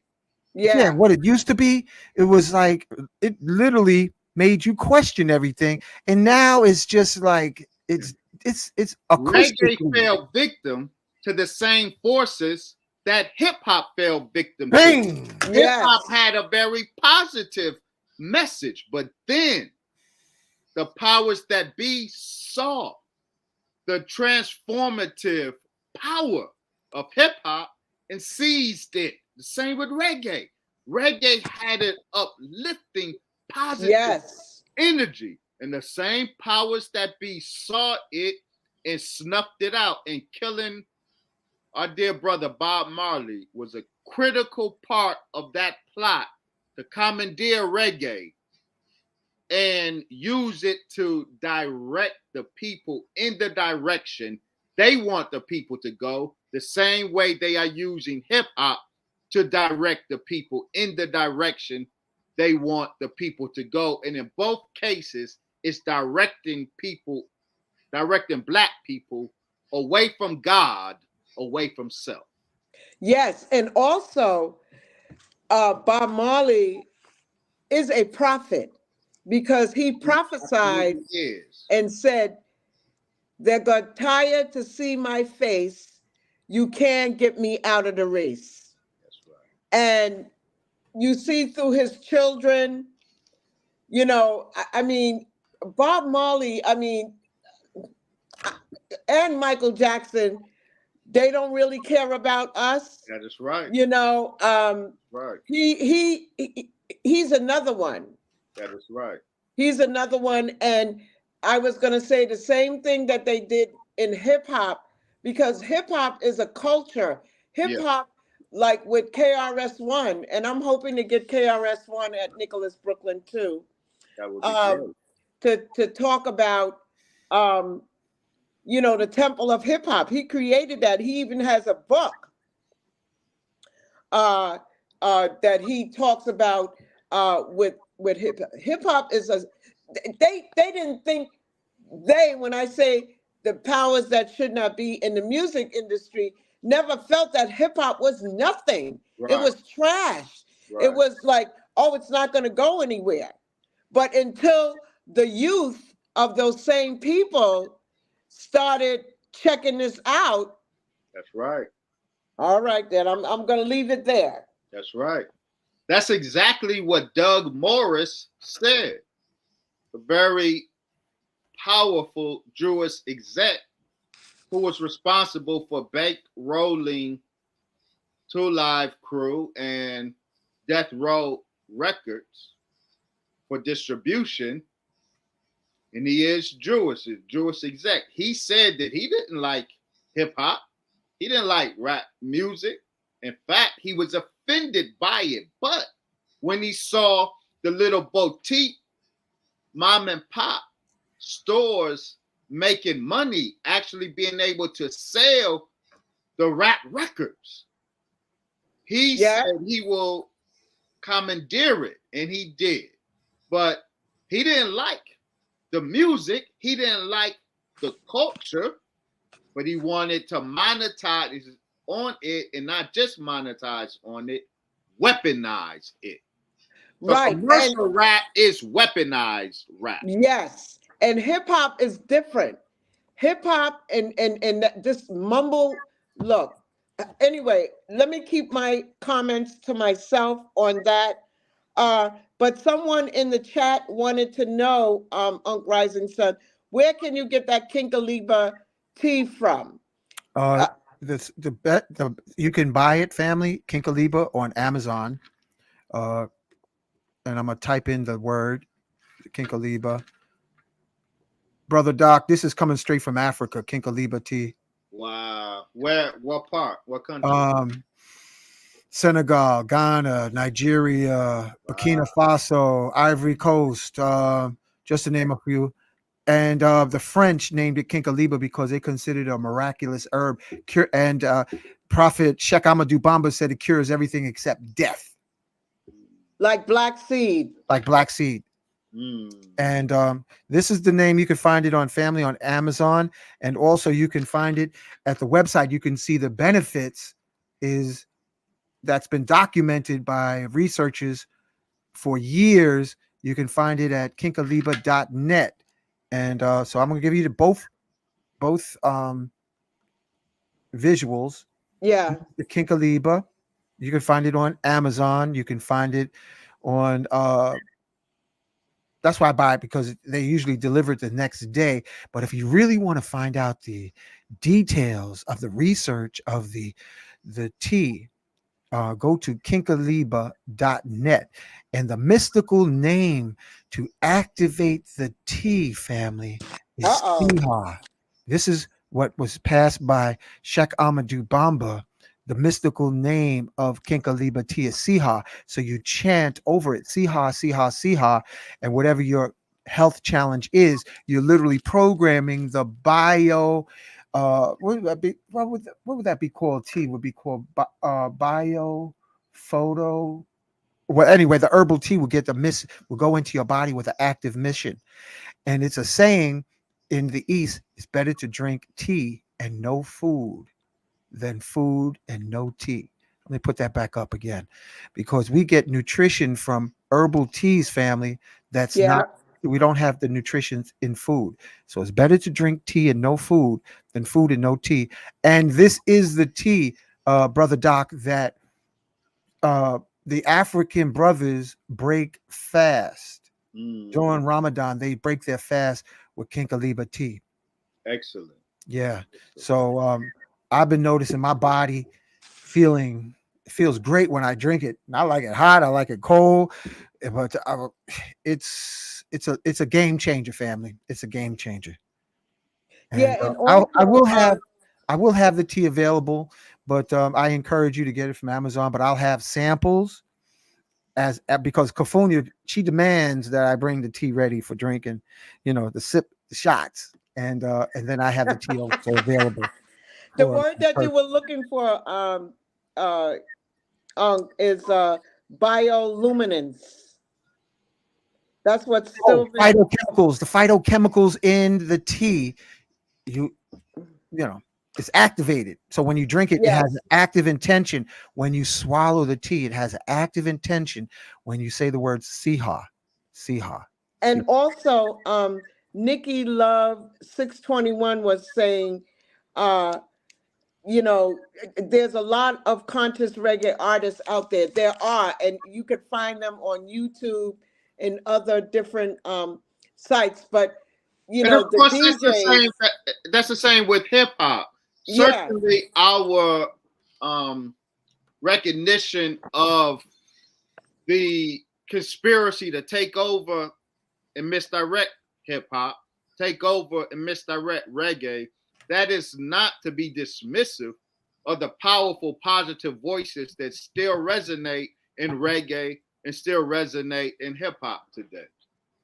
Yeah, Yeah. what it used to be, it was like it literally made you question everything, and now it's just like it's Reggae acoustically. fell victim to the same forces that hip hop fell victim to. Bang! Hip hop Yes. had a very positive message, but then the powers that be saw the transformative power of hip hop and seized it. The same with reggae. Reggae had an uplifting, positive Yes. energy, and the same powers that be saw it and snuffed it out. And killing our dear brother Bob Marley was a critical part of that plot to commandeer reggae and use it to direct the people in the direction they want the people to go, the same way they are using hip hop to direct the people in the direction they want the people to go. And in both cases, it's directing black people away from God, away from self. Yes. And also, Bob Marley is a prophet because he prophesied Is. and said, "They're got tired to see my face. You can't get me out of the race." That's right. And you see through his children, you know, I mean, Bob Marley, I mean, and Michael Jackson, they don't really care about us. That is right. You know, Right. he's another one. That is right. He's another one. And I was going to say the same thing that they did in hip hop, because hip hop is a culture. Hip hop, like with KRS-One, and I'm hoping to get KRS-One at Nicholas Brooklyn too. That would be great. To talk about, you know, the temple of hip hop. He created that. He even has a book that he talks about with hip hop is a. They didn't think, when I say the powers that should not be in the music industry, never felt that hip hop was nothing. Right. It was trash. Right. It was like, oh, it's not going to go anywhere. But until the youth of those same people started checking this out. That's right. All right, then I'm going to leave it there. That's right. That's exactly what Doug Morris said. A very powerful Jewish exec who was responsible for bankrolling Two Live Crew and Death Row Records for distribution. And he is Jewish, a Jewish exec. He said that he didn't like hip hop. He didn't like rap music. In fact, he was offended by it. But when he saw the little boutique mom and pop stores making money, actually being able to sell the rap records, he said he will commandeer it, and he did. But he didn't like the music, he didn't like the culture, but he wanted to monetize on it, and not just monetize on it, weaponize it. So right. Commercial rap is weaponized rap. Yes. And hip hop is different. Hip hop and this mumble look. Anyway, let me keep my comments to myself on that. But someone in the chat wanted to know, Unc Rising Sun, where can you get that Kinkaliba tea from? You can buy it, family, Kinkaliba, on Amazon. And I'm gonna type in the word Kinkaliba. Brother Doc, this is coming straight from Africa, Kinkaliba tea. Wow. Where? What part? What country? Senegal, Ghana, Nigeria, Burkina Faso, Ivory Coast, just to name a few. And the French named it Kinkaliba because they considered it a miraculous herb. And Prophet Sheikh Amadou Bamba said it cures everything except death. Like black seed. Like black seed. And this is the name. You can find it on family on Amazon. And also you can find it at the website. You can see the benefits that's been documented by researchers for years. You can find it at kinkaliba.net. And so I'm going to give you both visuals. Yeah. The Kinkaliba. You can find it on Amazon. You can find it on that's why I buy it, because they usually deliver it the next day. But if you really want to find out the details of the research of the tea, go to kinkaliba.net, and the mystical name to activate the tea, family, is Uh-oh. Siha. This is what was passed by Sheikh Amadou Bamba. The mystical name of Kinkaliba tea is Siha. So you chant over it, Siha, Siha, Siha, and whatever your health challenge is, you're literally programming the bio. What would that be? What would that be called? Tea would be called bio photo. Well, anyway, the herbal tea will get the will go into your body with an active mission. And it's a saying in the East: it's better to drink tea and no food than food and no tea. Let me put that back up again, because we get nutrition from herbal teas, family. That's Yeah. not, we don't have the nutrition in food. So it's better to drink tea and no food than food and no tea. And this is the tea, Brother Doc, that the African brothers break fast during Ramadan. They break their fast with Kinkaliba tea. Excellent. Yeah. So I've been noticing my body it feels great when I drink it. And I like it hot, I like it cold, but it's a game changer, family. It's a game changer. And Yeah, and I will also, have the tea available, but I encourage you to get it from Amazon. But I'll have samples because Kofunia, she demands that I bring the tea ready for drinking, the shots, and then I have the tea also available the for word that you were looking for, uh, is bioluminescence. That's what Sylvan. phytochemicals. The phytochemicals in the tea, you you know, it's activated. So when you drink it, it has Yes, an active intention. When you swallow the tea, it has an active intention. When you say the word siha, siha, and siha. also, Nikki Love 621 was saying, uh, there's a lot of conscious reggae artists out there. There are, and you could find them on YouTube and other different sites. But And of the course, DJs, that's the same with hip hop. yeah, Certainly, our recognition of the conspiracy to take over and misdirect hip hop, take over and misdirect reggae, that is not to be dismissive of the powerful, positive voices that still resonate in reggae and still resonate in hip hop today.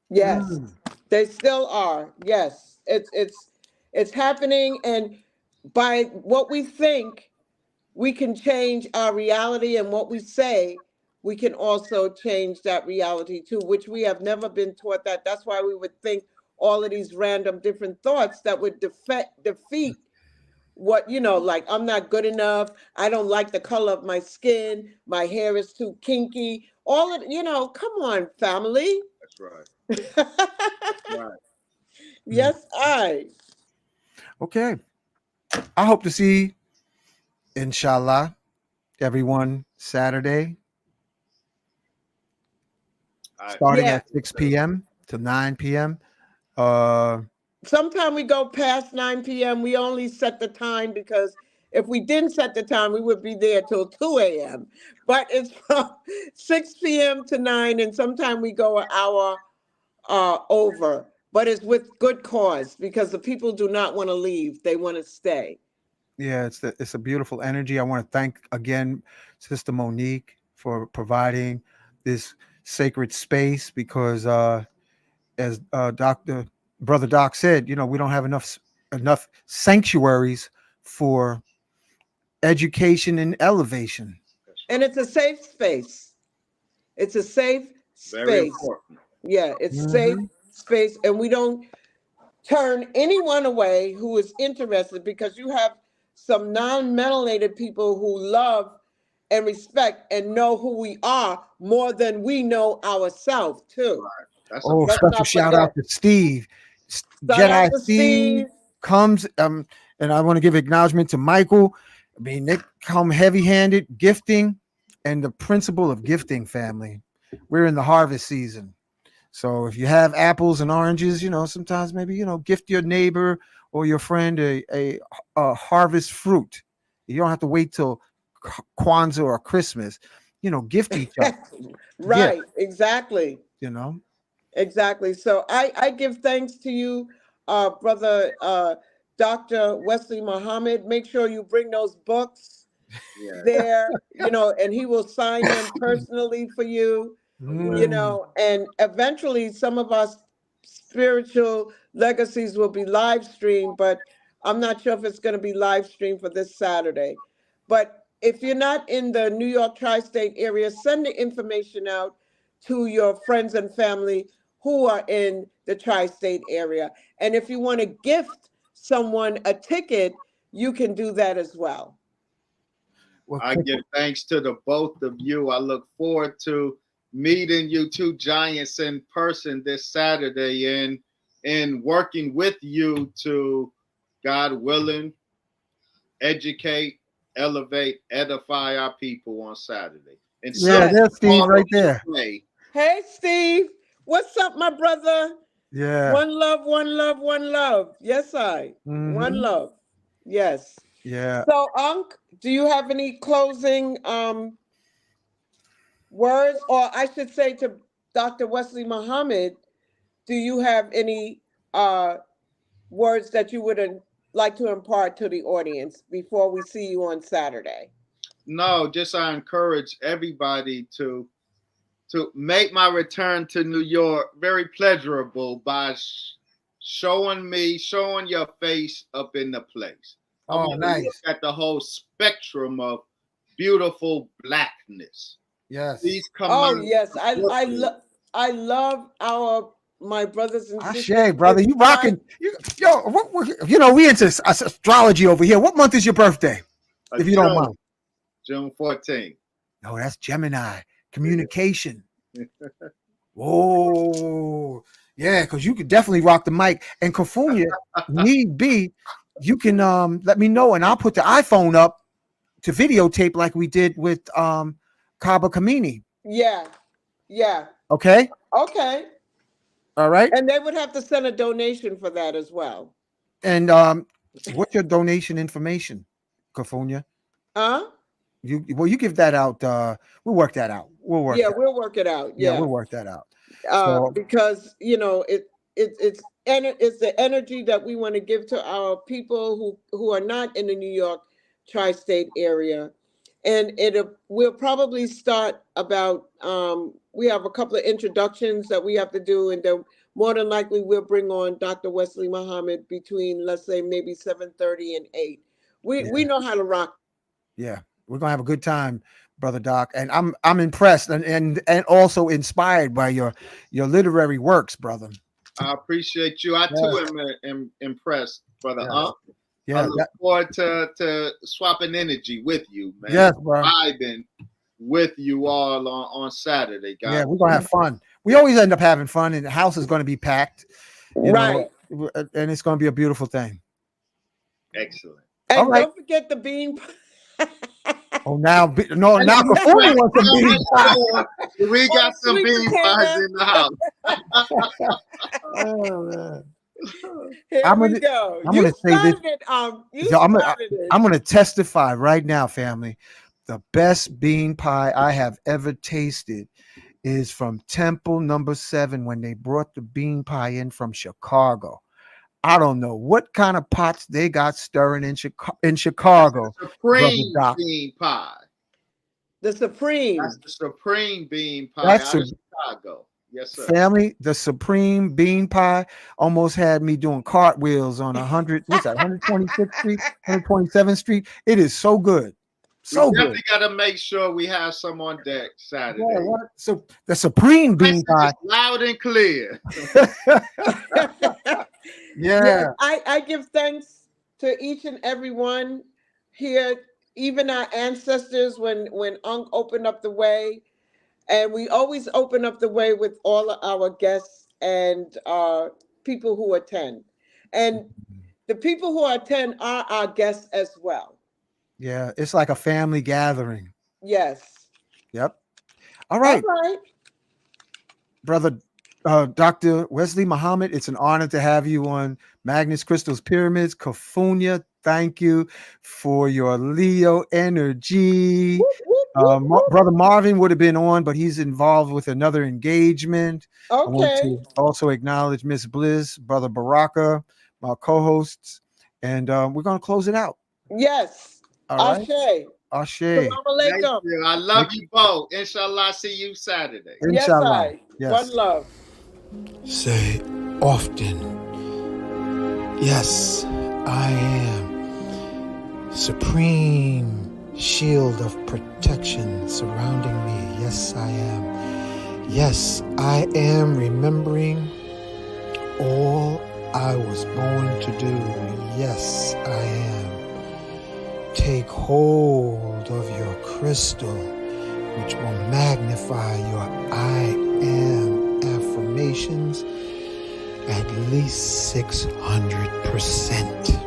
yes, they still are. Yes, it's happening, and by what we think, we can change our reality, and what we say, we can also change that reality too, which we have never been taught that. That's why we would think all of these random different thoughts that would defeat what, like, I'm not good enough, I don't like the color of my skin, my hair is too kinky, all of, come on, family. That's right. Right. Yes, I. Okay. I hope to see, inshallah, everyone Saturday, starting Yeah. at 6 p.m. to 9 p.m. Uh, Sometime we go past 9 p.m. We only set the time because if we didn't set the time, we would be there till 2 a.m. But it's from 6 p.m. to 9, and sometime we go an hour over. But it's with good cause because the people do not want to leave. They want to stay. yeah, it's a beautiful energy. I want to thank again Sister Monique for providing this sacred space, because as Dr. Brother Doc said, we don't have enough sanctuaries for education and elevation. And it's a safe space. It's a safe Very space. important. Yeah, it's safe Mhm. space. And we don't turn anyone away who is interested, because you have some non-melanated people who love and respect and know who we are more than we know ourselves too. Right. That's a Oh, Let's special not shout forget. out to Steve. Shout out Jedi to Steve Steve. comes, and I want to give acknowledgement to Michael. I mean, they come heavy-handed, gifting, and the principle of gifting, family. We're in the harvest season. So if you have apples and oranges, sometimes maybe, gift your neighbor or your friend a harvest fruit. You don't have to wait till Kwanzaa or Christmas, gift each other. Right, exactly. You know. Exactly. So I give thanks to you, brother Dr. Wesley Muhammad. Make sure you bring those books Yeah. there, and he will sign them personally for you, Mm. and eventually some of our spiritual legacies will be live streamed, but I'm not sure if it's going to be live streamed for this Saturday. But if you're not in the New York tri-state area, send the information out to your friends and family who are in the tri-state area. And if you want to gift someone a ticket, you can do that as well. Well, I give thanks to the both of you. I look forward to meeting you two giants in person this Saturday and working with you to, God willing, educate, elevate, edify our people on Saturday. And so yeah, there's Steve all right the there. way. Hey, Steve. What's up, my brother? Yeah. One love, one love, one love. Yes, one Mhm. love. Yes. Yeah. So, Unc, do you have any closing words? Or I should say to Dr. Wesley Muhammad, do you have any words that you would like to impart to the audience before we see you on Saturday? No, just I encourage everybody to make my return to New York very pleasurable by showing your face up in the place. I Oh, want to look nice. at the whole spectrum of beautiful blackness. Yes. Please come Oh, out. yes. I love my brothers and sisters. Ashe, brother. You rocking. We into astrology over here. What month is your birthday? If you don't mind. June 14th. No, that's Gemini. Communication. Oh, yeah, because you could definitely rock the mic. And Kafunya, need be, you can let me know, and I'll put the iPhone up to videotape like we did with Kaba Kamini. Yeah. Yeah. Okay. Okay. All right. And they would have to send a donation for that as well. And what's your donation information, Kafunya? Huh? You give that out. We'll work that out. Yeah, we'll work it out. Yeah, Yeah. we'll work that out. So, Because it's the energy that we want to give to our people who are not in the New York tri-state area, and we'll probably start about we have a couple of introductions that we have to do, and then more than likely we'll bring on Dr. Wesley Muhammad between, let's say, maybe 7:30 and 8. We know how to rock. yeah, we're gonna have a good time, brother Doc, and I'm impressed and also inspired by your literary works, brother. I appreciate you. I too am impressed, brother. Yeah. I look forward to swapping energy with you, man. Yes, bro. Vibing with you all on Saturday, guys. Yeah, we're gonna have fun. We always end up having fun, and the house is gonna be packed. Right. And it's gonna be a beautiful thing. Excellent. And All right. don't forget the bean. Oh, now Kafunya wants some bean pie. We got some sweet bean potato. pies in the house. Oh, man. Here we go. I'm gonna say this. I'm gonna testify right now, family. The best bean pie I have ever tasted is from Temple Number 7 when they brought the bean pie in from Chicago. I don't know what kind of pots they got stirring in Chicago. Supreme bean pie. The Supreme. That's the Supreme bean pie out of Chicago. Yes, sir. Family, the Supreme bean pie almost had me doing cartwheels on 126th Street, 127th Street. It is so good. So we good. definitely got to make sure we have some on deck Saturday. Yeah, so the Supreme bean pie, loud and clear. Yeah. I give thanks to each and every one here, even our ancestors when Unc opened up the way. And we always open up the way with all of our guests and people who attend. And the people who attend are our guests as well. Yeah, it's like a family gathering. Yes. Yep. All right. All right. Brother Dr. Wesley Muhammed, it's an honor to have you on Magnus Crystals Pyramids. Kofunya, thank you for your Leo energy. Brother Marvin would have been on, but he's involved with another engagement. I want Okay. to also acknowledge Miss Bliss, Brother Baraka, my co-hosts, and we're going to close it out. Yes. All right. Ashe. Ashe. Salam Thank alaikum. you. I love you both. Inshallah, see you Saturday. Yes, Inshallah. I. Yes. One love. Say often, yes, I am. Supreme shield of protection surrounding me. Yes, I am. Yes, I am remembering all I was born to do. Yes, I am. Take hold of your crystal, which will magnify your I am affirmations at least 600%.